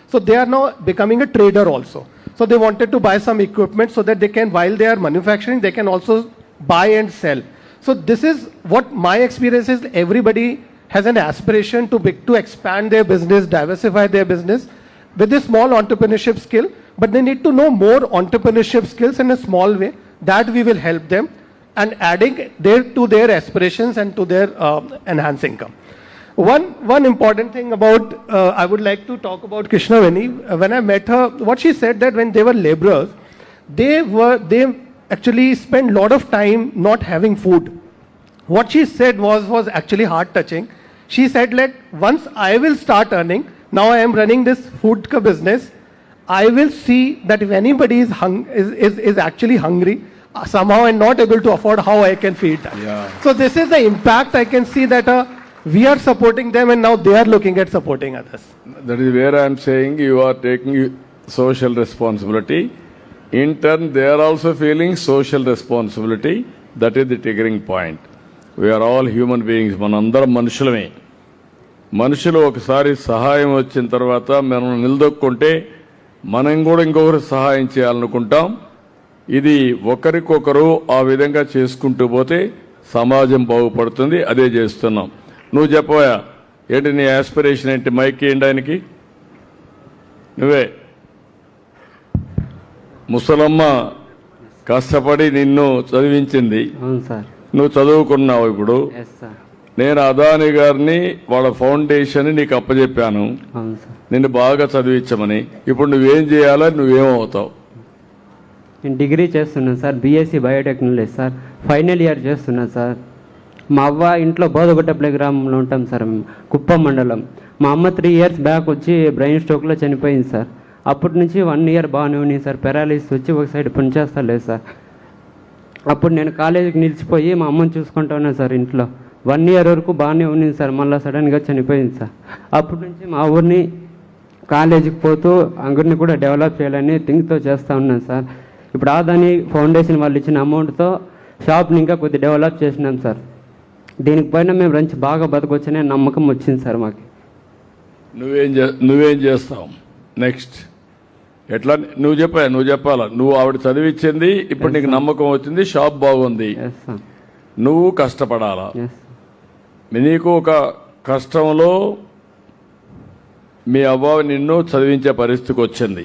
so they are now becoming a trader also. So they wanted to buy some equipment so that they can, while they are manufacturing, they can also buy and sell. So this is what my experience is. Everybody has an aspiration to expand their business, diversify their business with a small entrepreneurship skill, but they need to know more entrepreneurship skills in a small way. That we will help them, and adding to their aspirations and to their enhanced income. One important thing about, I would like to talk about Krishnavani. When I met her, what she said, that when they were laborers, they actually spent a lot of time not having food. What she said was actually heart touching. She said, like, once I will start earning, now I am running this food business, I will see that if anybody is actually hungry somehow and not able to afford, how I can feed them. Yeah. So this is the impact I can see, that we are supporting them, and now they are looking at supporting others. That is where I am saying you are taking social responsibility. In turn, they are also feeling social responsibility. That is the triggering point. We are all human beings. మనందరం మనుషులమే. మనుషులు ఒకసారి సహాయం వచ్చిన తర్వాత మనం నిలదొక్కుంటే మనం కూడా ఇంకొకరు సహాయం చేయాలనుకుంటాం. ఇది ఒకరికొకరు ఆ విధంగా చేసుకుంటూ పోతే సమాజం బాగుపడుతుంది. అదే చేస్తున్నాం. నువ్వు చెప్పవా, ఏంటి నీ ఆస్పిరేషన్ ఏంటి? మైక్ ఏంటి ఆయనకి? నువ్వే. ముసలమ్మ కష్టపడి నిన్ను చదివించింది, నువ్వు చదువుకున్నావు. ఇప్పుడు నేను అదాని గారిని వాళ్ళ ఫౌండేషన్ నీకు అప్పచెప్పాను, నిన్ను బాగా చదివించమని. ఇప్పుడు నువ్వేం చేయాలో, నువ్వేమవుతావు? నేను డిగ్రీ చేస్తున్నాను sir, BSc biotechnology sir, final year చేస్తున్నాను సార్. మా అవ్వ ఇంట్లో బోధగుట్టపల్లి గ్రామంలో ఉంటాం సార్, కుప్పం మండలం. మా అమ్మ 3 years బ్యాక్ వచ్చి బ్రెయిన్ స్ట్రోక్లో చనిపోయింది సార్. అప్పటి నుంచి 1 year బాగానే ఉంది సార్. పెరాలిసిస్ వచ్చి ఒక సైడ్ పనిచేస్తలేదు సార్. అప్పుడు నేను కాలేజీకి నిలిచిపోయి మా అమ్మని చూసుకుంటా ఉన్నాను సార్. ఇంట్లో 1 year వరకు బాగానే ఉంది సార్. మళ్ళీ సడన్గా చనిపోయింది సార్. అప్పటి నుంచి మా ఊరిని కాలేజీకి పోతూ అంగడిని కూడా డెవలప్ చేయాలని థింక్తో చేస్తూ ఉన్నాను సార్. ఇప్పుడు ఆదాని ఫౌండేషన్ వాళ్ళు ఇచ్చిన అమౌంట్తో షాప్ని ఇంకా కొద్దిగా డెవలప్ చేసినాం సార్. దీనికి పైన మేము రంచి బాగా బతకొచ్చనే నమ్మకం వచ్చింది సార్ మాకు. నువ్వేం చేస్తావు నెక్స్ట్? ఎట్లా నువ్వు చెప్పాలా? నువ్వు ఆవిడ చదివించింది, ఇప్పుడు నీకు నమ్మకం వచ్చింది, షాప్ బాగుంది, నువ్వు కష్టపడాలా. నీకు ఒక కష్టంలో మీ అవ్వ నిన్ను చదివించే పరిస్థితికి వచ్చింది.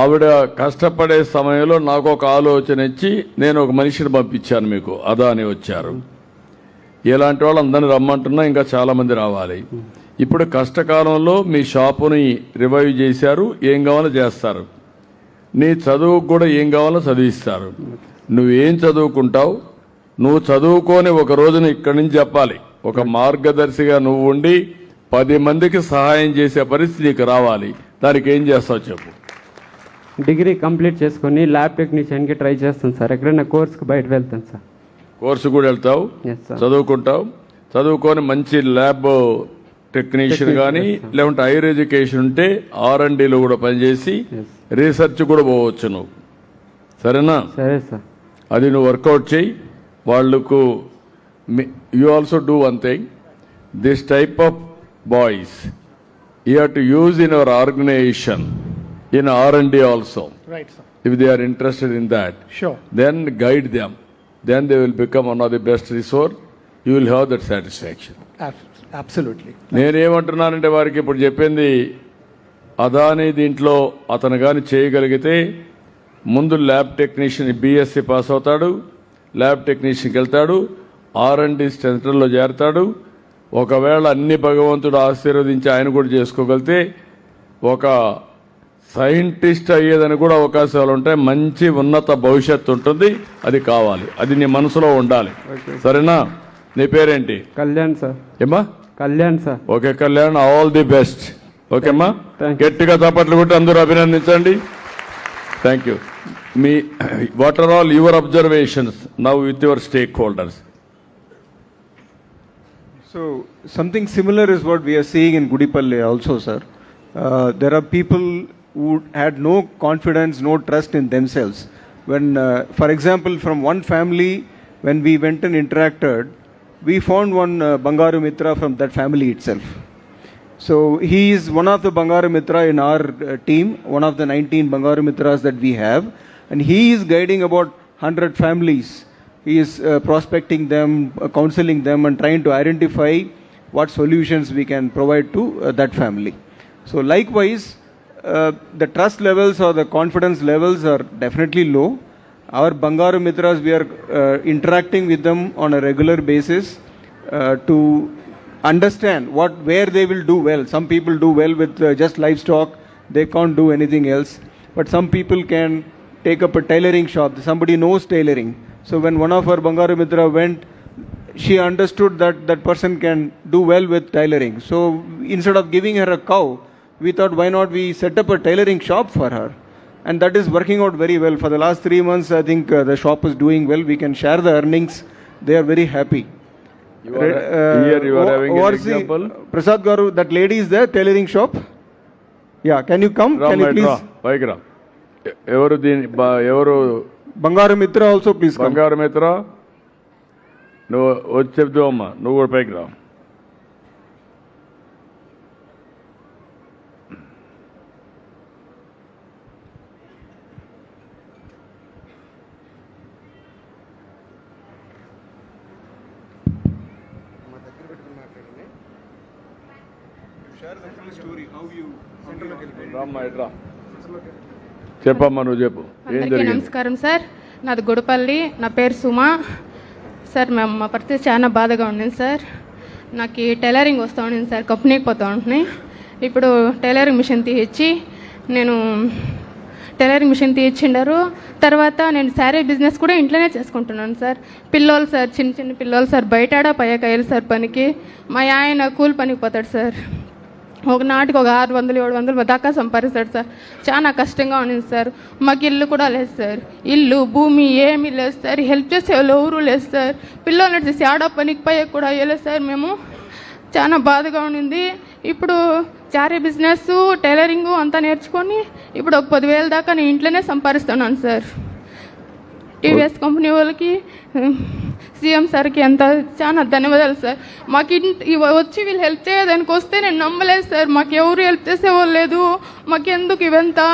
ఆవిడ కష్టపడే సమయంలో నాకు ఒక ఆలోచన ఇచ్చి నేను ఒక మనిషిని పంపించాను మీకు, అదాని వచ్చారు. ఇలాంటి వాళ్ళు అందరిని రమ్మంటున్నా, ఇంకా చాలా మంది రావాలి. ఇప్పుడు కష్టకాలంలో మీ షాపుని రివైవ్ చేశారు, ఏం కావాలో చేస్తారు. నీ చదువుకు కూడా ఏం కావాలో చదివిస్తారు. నువ్వేం చదువుకుంటావు? నువ్వు చదువుకొని ఒక రోజున ఇక్కడి నుంచి చెప్పాలి, ఒక మార్గదర్శిగా నువ్వు ఉండి 10 మందికి సహాయం చేసే పరిస్థితి నీకు రావాలి. దానికి ఏం చేస్తావు చెప్పు? డిగ్రీ కంప్లీట్ చేసుకొని ల్యాబ్ టెక్నీషియన్కి ట్రై చేస్తాను సార్. ఎక్కడైనా కోర్సుకి బయట వెళ్తాను సార్. కోర్సు కూడా వెళ్తావు, చదువుకుంటావు. చదువుకొని మంచి ల్యాబ్ టెక్నీషియన్ కానీ లేకుంటే హైయర్ ఎడ్యుకేషన్ ఉంటే R&Dలో కూడా పనిచేసి రీసెర్చ్ కూడా పోవచ్చు నువ్వు. సరేనా? సరే సార్. అది నువ్వు వర్కౌట్ చేయి. వాళ్ళకు you also do one thing, this type of boys you have to use in our organization in R&D also. Right, sir. If they are interested in that, Sure. then guide them. Then they will become one of the best resource. You will have that satisfaction. Absolutely. నేనేమంటున్నానంటే వారికి ఇప్పుడు చెప్పింది అదాని దీంట్లో అతను కానీ చేయగలిగితే ముందు lab technician BSc pass అవుతాడు, ల్యాబ్ టెక్నీషియన్కి వెళ్తాడు, R&D సెంటర్లో చేరతాడు. ఒకవేళ అన్ని భగవంతుడు ఆశీర్వదించి ఆయన కూడా చేసుకోగలిగితే ఒక సైంటిస్ట్ అయ్యేదని కూడా అవకాశాలు ఉంటాయి. మంచి ఉన్నత భవిష్యత్తు ఉంటుంది. అది కావాలి, అది నీ మనసులో ఉండాలి. సరేనా? నీ పేరేంటి? కళ్యాణ్ సార్. ఏమ్మా? Kalyan sir. Okay Kalyan, all the best. ఓకేమ్మా, గట్టిగా చప్పట్లు కొట్టి అందరూ అభినందించండి. Thank you. మీ what are all your observations now with your stakeholders? So something similar is what we are seeing in Gudipalle also, sir. There are people who had no confidence, no trust in themselves. When, for example, from one family, when we went and interacted, we found one Bangaru Mitra from that family itself. So he is one of the Bangaru Mitra in our team, one of the 19 Bangaru Mitras that we have, and he is guiding about 100 families. He is prospecting them, counseling them, and trying to identify what solutions we can provide to that family. So likewise, the trust levels or the confidence levels are definitely low. Our Bangaru Mitras, we are interacting with them on a regular basis to understand where they will do well. Some people do well with just livestock, they can't do anything else. But some people can take up a tailoring shop, somebody knows tailoring. So when one of our Bangaru Mitra went, she understood that that person can do well with tailoring. So instead of giving her a cow, we thought why not we set up a tailoring shop for her. And that is working out very well. For the last 3 months, I think the shop is doing well. We can share the earnings. They are very happy. Here you are having an example. Prasad Garu, that lady is there, tailoring shop. Yeah, can you come? Can you please? పైకి రా. ఎవరు ఎవరు? Bangaru Mitra also please come. బంగారు మిత్ర, నువ్వు వచ్చి చెప్తూ అమ్మా, నువ్వు కూడా పైకి రా. చెప్పమ్మా, నువ్వు చెప్పు. అందరికీ నమస్కారం సార్. నాది గుడిపల్లి, నా పేరు సుమా సార్. మా పరిస్థితి చాలా బాధగా ఉండింది సార్. నాకు టైలరింగ్ వస్తూ ఉండింది సార్, కంపెనీకి పోతూ ఉంటున్నాయి. ఇప్పుడు టైలరింగ్ మిషన్ తీయించి టైలరింగ్ మిషన్ తీయించిండారు. తర్వాత నేను శారీ బిజినెస్ కూడా ఇంట్లోనే చేసుకుంటున్నాను సార్. పిల్లోళ్ళు సార్, చిన్న చిన్న పిల్లోళ్ళు సార్, బయట పయ్యకాయలు సార్ పనికి. మా ఆయన కూలి పనికి పోతాడు సార్. ఒక నాటికి ఒక 600-700 దాకా సంపాదిస్తాడు సార్. చాలా కష్టంగా ఉంది సార్. మాకు ఇల్లు కూడా లేదు సార్. ఇల్లు భూమి ఏమీ లేదు సార్. హెల్ప్ చేసే వాళ్ళు ఎవరూ లేదు సార్. పిల్లలు నడిచేసి ఆడ పనికి పోయే కూడా అయ్యలేదు సార్. మేము చాలా బాధగా ఉండింది. ఇప్పుడు చారీ బిజినెస్, టైలరింగు అంతా నేర్చుకొని ఇప్పుడు ఒక 10,000 దాకా నేను ఇంట్లోనే సంపాదిస్తున్నాను సార్. టీవీఎస్ కంపెనీ వాళ్ళకి, సీఎం సార్కి ఎంత చాలా ధన్యవాదాలు సార్. మాకు వచ్చి వీళ్ళు హెల్ప్ చేయడానికి వస్తే నేను నమ్మలేదు సార్. మాకు ఎవరు హెల్ప్ చేసేవాళ్ళు లేదు. మాకెందుకు ఇవంతా,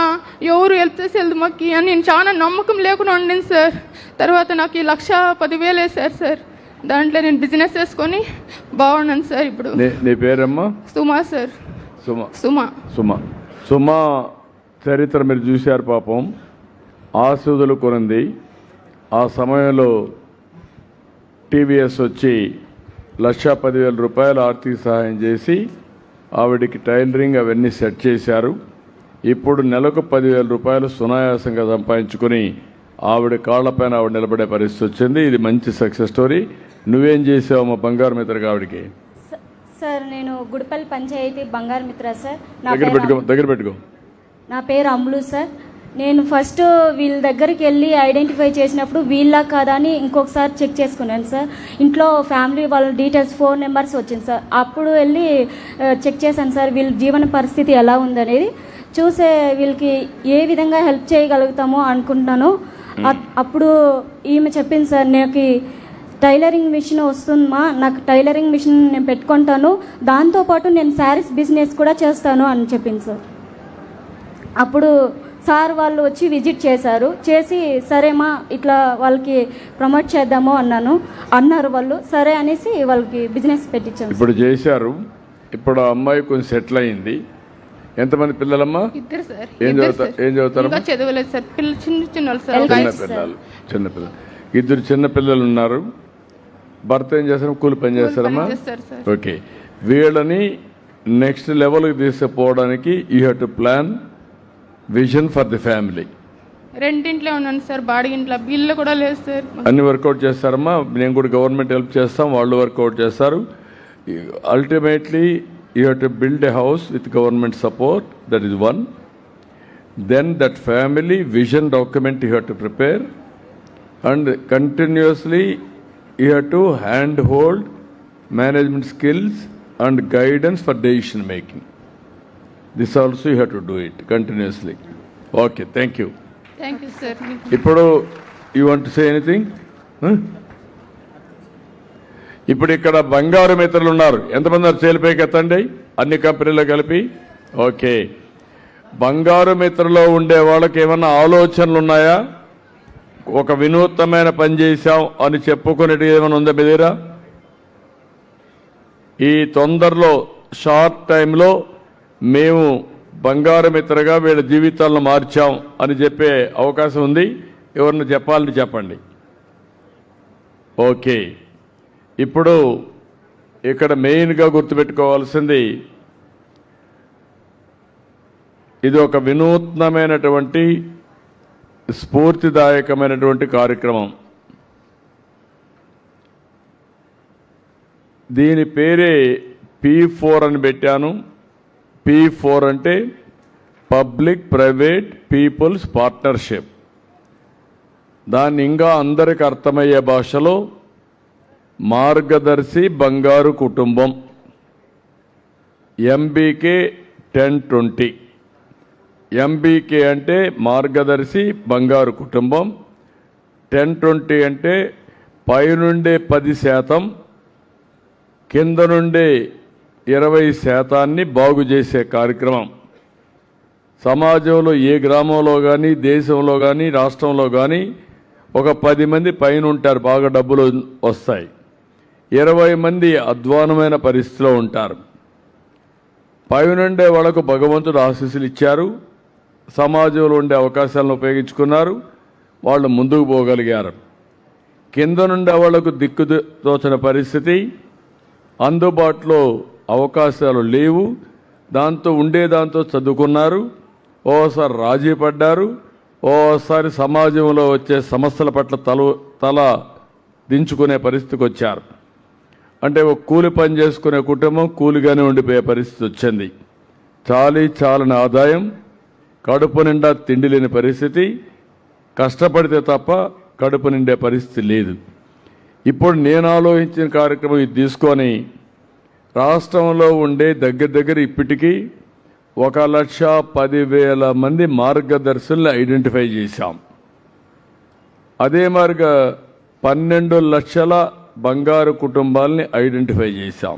ఎవరు హెల్ప్ చేసేది మాకు అని నేను చాలా నమ్మకం లేకుండా ఉండింది సార్. తర్వాత నాకు 1,10,000 వేశారు సార్. దాంట్లో నేను బిజినెస్ చేసుకొని బాగున్నాను సార్. ఇప్పుడు నీ పేరమ్మా? సుమా సార్. సుమా చరిత్ర మీరు చూశారు. పాపం ఆశువులు కొనింది. ఆ సమయంలో టీవీఎస్ వచ్చి 1,10,000 రూపాయలు ఆర్థిక సహాయం చేసి ఆవిడికి టైలరింగ్ అవన్నీ సెట్ చేశారు. ఇప్పుడు నెలకు 10,000 రూపాయలు సునాయాసంగా సంపాదించుకొని ఆవిడ కాళ్లపైన ఆవిడ నిలబడే పరిస్థితి వచ్చింది. ఇది మంచి సక్సెస్ స్టోరీ. నువ్వేం చేసావు మా బంగారు మిత్రగా ఆవిడకి? సార్ నేను గుడిపల్లి పంచాయతీ బంగారు మిత్ర సార్. దగ్గర పెట్టుకో. నా పేరు అమ్ములు సార్. నేను ఫస్ట్ వీళ్ళ దగ్గరికి వెళ్ళి ఐడెంటిఫై చేసినప్పుడు వీళ్ళ కాదా అని ఇంకొకసారి చెక్ చేసుకున్నాను సార్. ఇంట్లో ఫ్యామిలీ వాళ్ళ డీటెయిల్స్, ఫోన్ నెంబర్స్ వచ్చింది సార్. అప్పుడు వెళ్ళి చెక్ చేశాను సార్ వీళ్ళ జీవన పరిస్థితి ఎలా ఉందనేది చూసే వీళ్ళకి ఏ విధంగా హెల్ప్ చేయగలుగుతామో అనుకుంటున్నాను. అప్పుడు ఈమె చెప్పింది సార్, నాకు టైలరింగ్ మిషన్ వస్తుందమ్మా, నాకు టైలరింగ్ మిషన్ నేను పెట్టుకుంటాను, దాంతోపాటు నేను శారీస్ బిజినెస్ కూడా చేస్తాను అని చెప్పింది సార్. అప్పుడు సార్ వాళ్ళు వచ్చి విజిట్ చేశారు, చేసి సరేమా ఇట్లా వాళ్ళకి ప్రమోట్ చేద్దాము అన్నారు వాళ్ళు. సరే అనేసి వాళ్ళకి బిజినెస్ పెట్టించాము. ఇప్పుడు చేశారు. ఇప్పుడు ఆ అమ్మాయి కొంచెం సెటిల్ అయింది. ఎంతమంది పిల్లలమ్మా? ఇద్దరు సార్. ఏం చదువుతారు? చదవలేదు సార్, చిన్న పిల్లలు. ఇద్దరు చిన్న పిల్లలు ఉన్నారు. భర్త ఏం చేస్తారు? కూలి పని చేస్తారమ్మా? ఓకే. వీళ్ళని నెక్స్ట్ లెవెల్కి తీసుకుపోవడానికి you have to plan vision for the family. రెండింట్లో ఉన్నాను సార్, బాడిగింట్లో బిల్లు కూడా లేదు సార్. అన్ని వర్కౌట్ చేస్తారమ్మా. నేను కూడా గవర్నమెంట్ హెల్ప్ చేస్తాం, వాళ్ళు వర్కౌట్ చేస్తారు. Ultimately you have to build a house with government support. That is one. Then that family vision document you have to prepare and continuously you have to handhold management skills and guidance for decision making. This also you have to do it continuously. Okay, thank you. Thank you sir. Ippudu you want to say anything? ఇప్పుడు ఇక్కడ బంగారు మిత్రులు ఉన్నారు. ఎంతమంది చేలిపైకి ఎత్తండి, అన్ని కంపెనీలో కలిపి. ఓకే. బంగారు మిత్రులో ఉండే వాళ్ళకి ఏమన్నా ఆలోచనలు ఉన్నాయా? ఒక వినూత్నమైన పని చేశాం అని చెప్పుకునేది ఏమైనా ఉందా మీ దగ్గర? ఈ తొందరలో షార్ట్ టైంలో మేము బంగారు మిత్రగా వీళ్ళ జీవితాలను మార్చాం అని చెప్పే అవకాశం ఉంది. ఎవరిని చెప్పాలని చెప్పండి. ఓకే. ఇప్పుడు ఇక్కడ మెయిన్గా గుర్తుపెట్టుకోవాల్సింది, ఇది ఒక వినూత్నమైనటువంటి స్ఫూర్తిదాయకమైనటువంటి కార్యక్రమం. దీని పేరే P4 అని పెట్టాను. P4 అంటే పబ్లిక్ ప్రైవేట్ పీపుల్స్ పార్ట్నర్షిప్. దాన్ని ఇంకా అందరికి అర్థమయ్యే భాషలో మార్గదర్శి బంగారు కుటుంబం, MBK 1020. MBK అంటే మార్గదర్శి బంగారు కుటుంబం, 1020 అంటే పైనుండే 10%, కింద నుండే 20% బాగు చేసే కార్యక్రమం. సమాజంలో ఏ గ్రామంలో కానీ, దేశంలో కానీ, రాష్ట్రంలో కానీ ఒక 10 మంది పైన ఉంటారు, బాగా డబ్బులు వస్తాయి. 20 మంది అధ్వానమైన పరిస్థితిలో ఉంటారు. పైనుండే వాళ్ళకు భగవంతుడు ఆశీస్సులు ఇచ్చారు, సమాజంలో ఉండే అవకాశాలను ఉపయోగించుకున్నారు, వాళ్ళు ముందుకు పోగలిగారు. కింద నుండి వాళ్లకు దిక్కు తోచని పరిస్థితి, అందుబాటులో అవకాశాలు లేవు, దాంతో ఉండేదాంతో చదువుకున్నారు, ఓసారి రాజీ పడ్డారు, ఓసారి సమాజంలో వచ్చే సమస్యల పట్ల తల దించుకునే పరిస్థితికి వచ్చారు. అంటే ఒక కూలి పని చేసుకునే కుటుంబం కూలిగానే ఉండిపోయే పరిస్థితి వచ్చింది. చాలని ఆదాయం, కడుపు నిండా తిండి లేని పరిస్థితి, కష్టపడితే తప్ప కడుపు నిండే పరిస్థితి లేదు. ఇప్పుడు నేను ఆలోచించిన కార్యక్రమం ఇది తీసుకొని రాష్ట్రంలో ఉండే దగ్గర ఇప్పటికీ 1,10,000 మంది మార్గదర్శుల్ని ఐడెంటిఫై చేశాం. అదే మార్గా 12 లక్షల బంగారు కుటుంబాలని ఐడెంటిఫై చేశాం.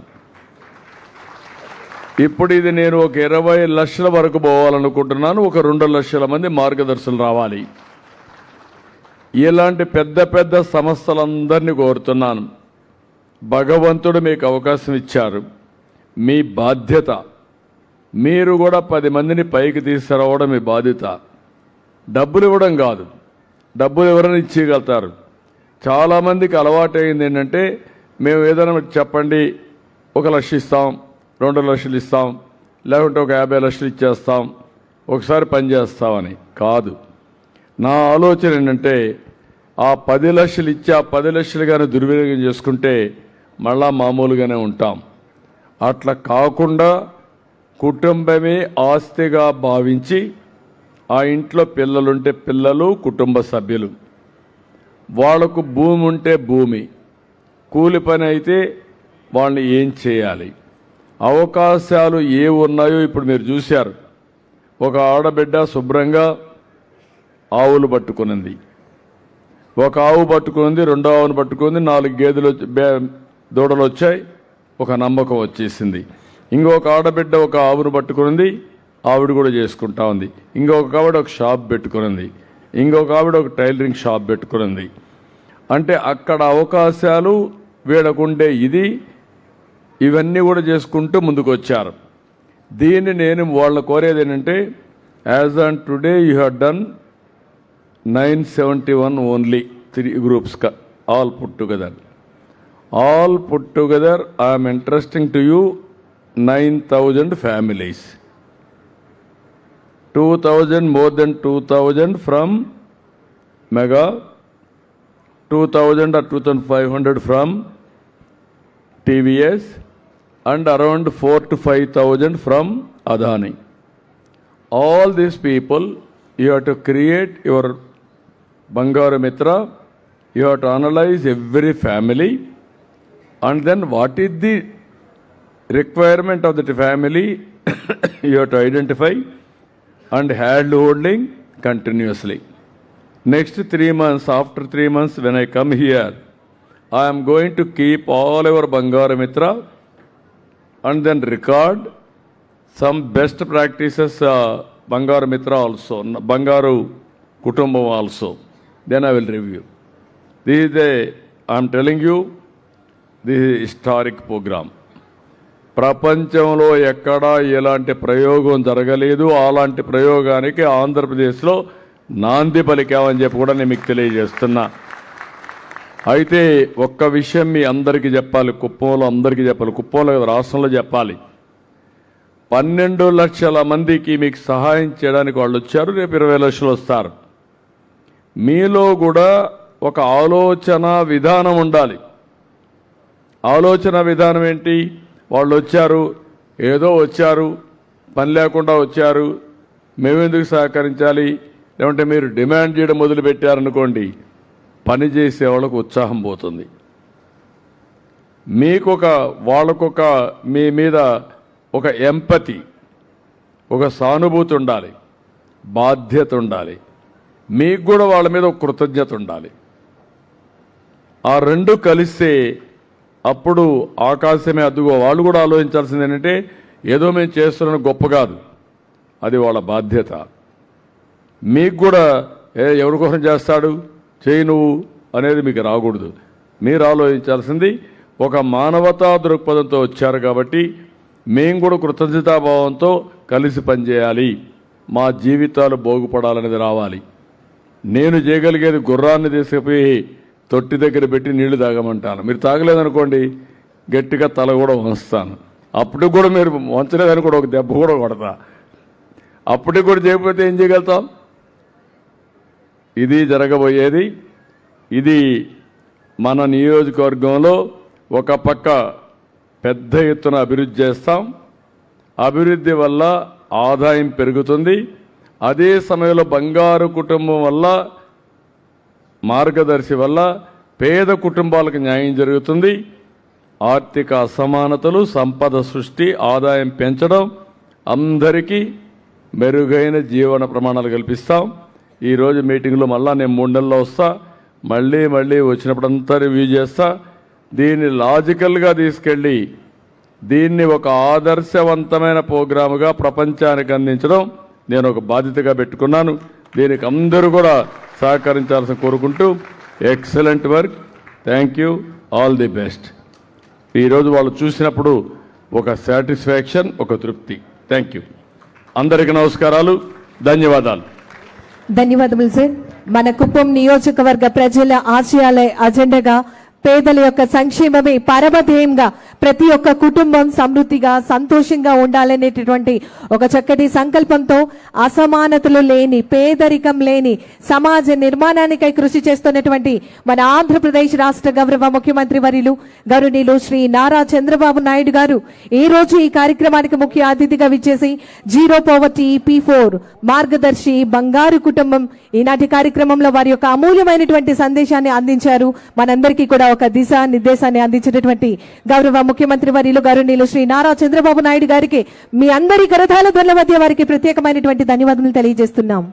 ఇప్పుడు ఇది నేను ఒక 20 లక్షల వరకు పోవాలనుకుంటున్నాను. ఒక 2 లక్షల మంది మార్గదర్శులు రావాలి. ఇలాంటి పెద్ద సంస్థలందరినీ కోరుతున్నాను. భగవంతుడు మీకు అవకాశం ఇచ్చారు, మీ బాధ్యత. మీరు కూడా 10 మందిని పైకి తీసుకురావడం మీ బాధ్యత. డబ్బులు ఇవ్వడం కాదు, డబ్బులు ఎవరైనా ఇచ్చేయగలుగుతారు. చాలామందికి అలవాటు అయింది ఏంటంటే, మేము ఏదైనా చెప్పండి 1 లక్ష ఇస్తాం, 2 లక్షలు ఇస్తాం, లేకుంటే ఒక 50 లక్షలు ఇచ్చేస్తాం, ఒకసారి పని చేస్తామని కాదు. నా ఆలోచన ఏంటంటే, ఆ 10 లక్షలు ఇచ్చి ఆ 10 లక్షలుగానే దుర్వినియోగం చేసుకుంటే మళ్ళా మామూలుగానే ఉంటాం. అట్లా కాకుండా కుటుంబమే ఆస్తిగా భావించి, ఆ ఇంట్లో పిల్లలుంటే పిల్లలు, కుటుంబ సభ్యులు, వాళ్లకు భూమి ఉంటే భూమి, కూలి పని అయితే వాళ్ళని ఏం చేయాలి, అవకాశాలు ఏ ఉన్నాయో ఇప్పుడు మీరు చూశారు. ఒక ఆడబిడ్డ శుభ్రంగా ఆవులు పట్టుకునింది, ఒక ఆవు పట్టుకుంది, రెండో ఆవును పట్టుకుంది, 4 గేదెలు దూడలు వచ్చాయి, ఒక నమ్మకం వచ్చేసింది. ఇంకొక ఆడబిడ్డ ఒక ఆవును పట్టుకునింది, ఆవిడ కూడా చేసుకుంటా ఉంది. ఇంకొక ఆవిడ ఒక షాప్ పెట్టుకునింది, ఇంకొక ఆవిడ ఒక టైలరింగ్ షాప్ పెట్టుకునింది. అంటే అక్కడ అవకాశాలు వీడకుండే ఇవన్నీ కూడా చేసుకుంటూ ముందుకు వచ్చారు. దీన్ని నేను వాళ్ళ కోరేది ఏంటంటే, as on today you have done 971 only 3 groups, all put together. All put together, I am entrusting to you 9,000 families. 2,000, more than 2,000 from Mega, 2,000 or 2,500 from TVS, and around 4,000 to 5,000 from Adani. All these people, you have to create your Bangaru Mitra, you have to analyze every family, and then what is the requirement of that family, you have to identify and hand holding continuously. Next 3 months, after 3 months when I come here, I am going to keep all our Bangaru Mitra and then record some best practices, Bangaru Mitra also, Bangaru Kutumbam also. Then I will review. This is I am telling you, this is historic program. ప్రపంచంలో ఎక్కడా ఎలాంటి ప్రయోగం జరగలేదు. అలాంటి ప్రయోగానికి ఆంధ్రప్రదేశ్లో నాంది పలికామని చెప్పి కూడా నేను మీకు తెలియజేస్తున్నా. అయితే ఒక్క విషయం మీ అందరికీ చెప్పాలి, కుప్పంలో అందరికీ చెప్పాలి, కుప్పంలో రాష్ట్రంలో చెప్పాలి. 12 లక్షల మందికి మీకు సహాయం చేయడానికి వాళ్ళు వచ్చారు, రేపు 20 లక్షలు వస్తారు. మీలో కూడా ఒక ఆలోచన విధానం ఉండాలి. ఆలోచన విధానం ఏంటి? వాళ్ళు వచ్చారు, ఏదో వచ్చారు, పని లేకుండా వచ్చారు, మేమెందుకు సహకరించాలి, లేదంటే మీరు డిమాండ్ చేయడం మొదలుపెట్టారనుకోండి, పని చేసే వాళ్ళకు ఉత్సాహం పోతుంది. వాళ్ళకొక మీ మీద ఒక ఎంపతి, ఒక సానుభూతి ఉండాలి, బాధ్యత ఉండాలి, మీకు కూడా వాళ్ళ మీద ఒక కృతజ్ఞత ఉండాలి. ఆ రెండు కలిస్తే అప్పుడు ఆకాశమే అద్దుగో. వాళ్ళు కూడా ఆలోచించాల్సింది ఏంటంటే, ఏదో మేము చేస్తున్న గొప్ప కాదు, అది వాళ్ళ బాధ్యత. మీకు కూడా ఎవరి కోసం చేస్తాడు, చేయి నువ్వు అనేది మీకు రాకూడదు. మీరు ఆలోచించాల్సింది ఒక మానవతా దృక్పథంతో వచ్చారు కాబట్టి మేము కూడా కృతజ్ఞతాభావంతో కలిసి పనిచేయాలి, మా జీవితాలు బాగుపడాలనేది రావాలి. నేను చేయగలిగేది గుర్రాన్ని తీసుకుపోయి తొట్టి దగ్గర పెట్టి నీళ్లు తాగమంటాను. మీరు తాగలేదనుకోండి, గట్టిగా తల కూడా వంచుతాను. అప్పటికి కూడా మీరు వంచలేదని కూడా ఒక దెబ్బ కూడా కొడతా. అప్పటికి కూడా చేయకపోతే ఏం చేయగలుగుతాం? ఇది జరగబోయేది. ఇది మన నియోజకవర్గంలో ఒక పక్క పెద్ద ఎత్తున అభివృద్ధి చేస్తాం. అభివృద్ధి వల్ల ఆదాయం పెరుగుతుంది. అదే సమయంలో బంగారు కుటుంబం వల్ల, మార్గదర్శి వల్ల పేద కుటుంబాలకు న్యాయం జరుగుతుంది. ఆర్థిక అసమానతలు, సంపద సృష్టి, ఆదాయం పెంచడం, అందరికీ మెరుగైన జీవన ప్రమాణాలు కల్పిస్తాం. ఈరోజు మీటింగ్లో మళ్ళా నేను 3 నెలల్లో వస్తా, మళ్ళీ వచ్చినప్పుడంతా రివ్యూ చేస్తా. దీన్ని లాజికల్గా తీసుకెళ్ళి దీన్ని ఒక ఆదర్శవంతమైన ప్రోగ్రాముగా ప్రపంచానికి అందించడం నేను ఒక బాధ్యతగా పెట్టుకున్నాను. దీనికి అందరూ కూడా సహకరించాల్సిన కోరుకుంటూ, excellent work, thank you, all the best. ఈరోజు వాళ్ళు చూసినప్పుడు ఒక సాటిస్ఫాక్షన్, ఒక తృప్తి. Thank you. అందరికీ నమస్కారాలు, ధన్యవాదాలు. ధన్యవాదములు సార్. మన కుప్పం నియోజకవర్గ ప్రజల ఆశయాల అజెండాగా పేదల యొక్క సంక్షేమమే పరమధ్యేయంగా ప్రతి ఒక్క కుటుంబం సమృద్ధిగా సంతోషంగా ఉండాలనేటటువంటి ఒక చక్కటి సంకల్పంతో అసమానతలు లేని, పేదరికం లేని సమాజ నిర్మాణానికై కృషి చేస్తున్నటువంటి మన ఆంధ్రప్రదేశ్ రాష్ట్ర గౌరవ ముఖ్యమంత్రి వర్యులు గౌరవనీయులు శ్రీ నారా చంద్రబాబు నాయుడు గారు ఈ రోజు ఈ కార్యక్రమానికి ముఖ్య అతిథిగా విచ్చేసి జీరో పోవర్టీ P4 మార్గదర్శి బంగారు కుటుంబం ఈనాటి కార్యక్రమంలో వారి యొక్క అమూల్యమైనటువంటి సందేశాన్ని అందించారు. మనందరికీ కూడా ఒక దిశ నిర్దేశాన్ని అందించినటువంటి గౌరవ ముఖ్యమంత్రి వర్యులు గౌరవనీయులు శ్రీ నారా చంద్రబాబు నాయుడు గారికి మీ అందరి కరతాళ ధ్వనుల మధ్య వారికి ప్రత్యేకమైనటువంటి ధన్యవాదాలు తెలియజేస్తున్నాం.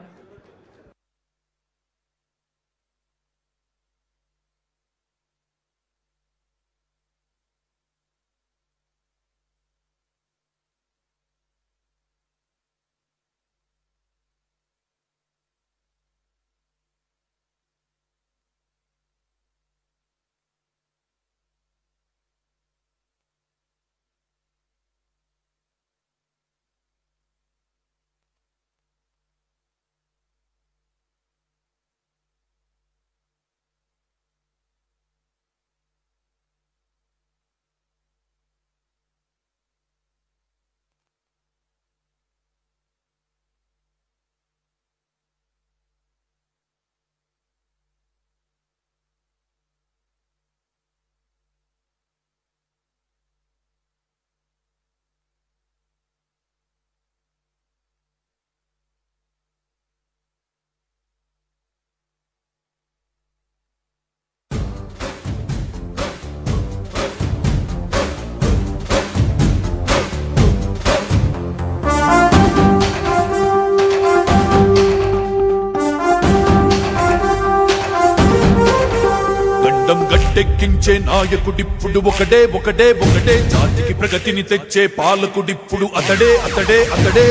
గట్టెక్కించే నాయకుడిప్పుడు ఒకడే ఒకడే ఒకడే జాతికి ప్రగతిని తెచ్చే పాలకుడిప్పుడు అతడే అతడే అతడే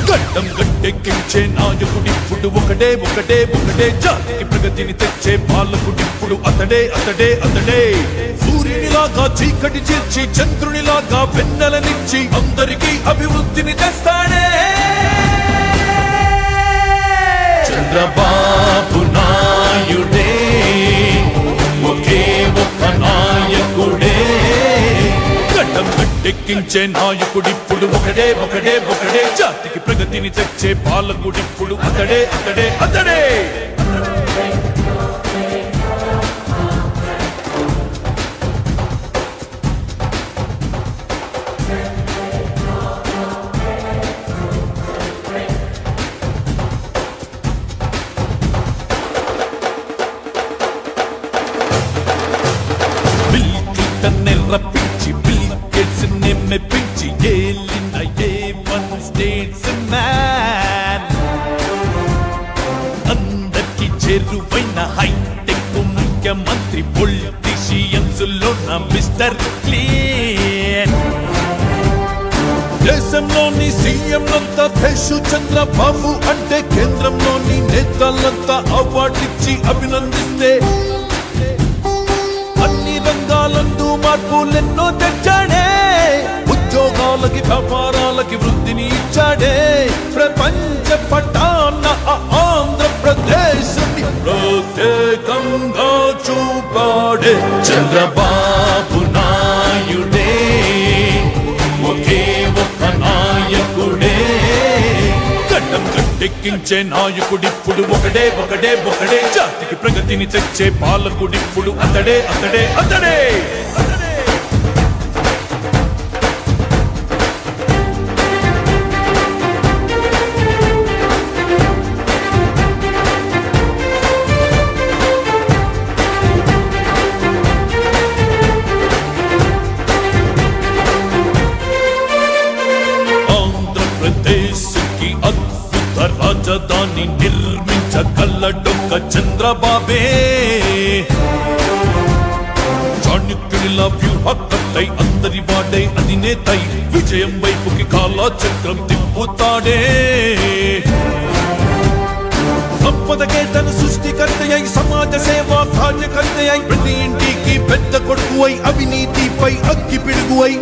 గడ్డం గట్టెక్కించే నాయకుడిప్పుడు ఒకడే ఒకడే ఒకడే జాతికి ప్రగతిని తెచ్చే పాలకుడిప్పుడు అతడే అతడే అతడే సూర్యునిలాగా చీకటి చేర్చి చంద్రునిలాగా వెన్నెలనిచ్చి అందరికీ అభివృద్ధిని తెస్తాడే చంద్రబాబు నాయుడే ఒకే ఒక్క నాయకుడే గడ్డం గట్టెక్కించే నాయకుడిప్పుడు ఒకడే ఒకడే ఒకడే జాతికి ప్రగతిని తెచ్చే పాలకుడిప్పుడు అతడే అతడే అతడే రప్పించి బిల్ గేట్స్ మెప్పించి ఏలిన A1 స్టేట్స్ మ్యాన్ అందరికి చేరువైన హైటెక్ ముఖ్యమంత్రి పొలిటీషియన్స్ లోన మిస్టర్ క్లీన్ దేశంలోని సీఎంలంతా దేశు చంద్రబాబు అంటే కేంద్రంలోని నేతలంతా అవార్డిచ్చి అభినందిస్తే అన్ని రంగాలందు మార్పులెన్నో తెచ్చాడే ఉద్యోగాలకి వ్యాపారాలకి వృద్ధిని ఇచ్చాడే ప్రపంచ పటాన ఆంధ్రప్రదేశ్ ప్రత్యేకంగా చూపాడే చంద్రబాబు నాయుడే ఒకే ఒక్క నాయకుడే గడ్డం గట్టెక్కించే నాయకుడిప్పుడు ఒకడే ఒకడే ఒకడే జాతికి ప్రగతిని తెచ్చే పాలకుడిప్పుడు అతడే అతడే అతడే ఆంధ్రప్రదేశ్కి అద్భుత రాజధాని నిర్మించగలడొక్క చంద్రబాబే చాణక్యునిలా వ్యూహకర్తై అందరి వాడై అధినేతై విజయం వైపుకి కాలచక్రం తిప్పుతాడే సంపదకే తన సృష్టికర్తయై సమాజ సేవా కార్యకర్తయై ప్రతి ఇంటికి పెద్ద కొడుకు అయి అవినీతిపై అగ్గి పిడుగు అయి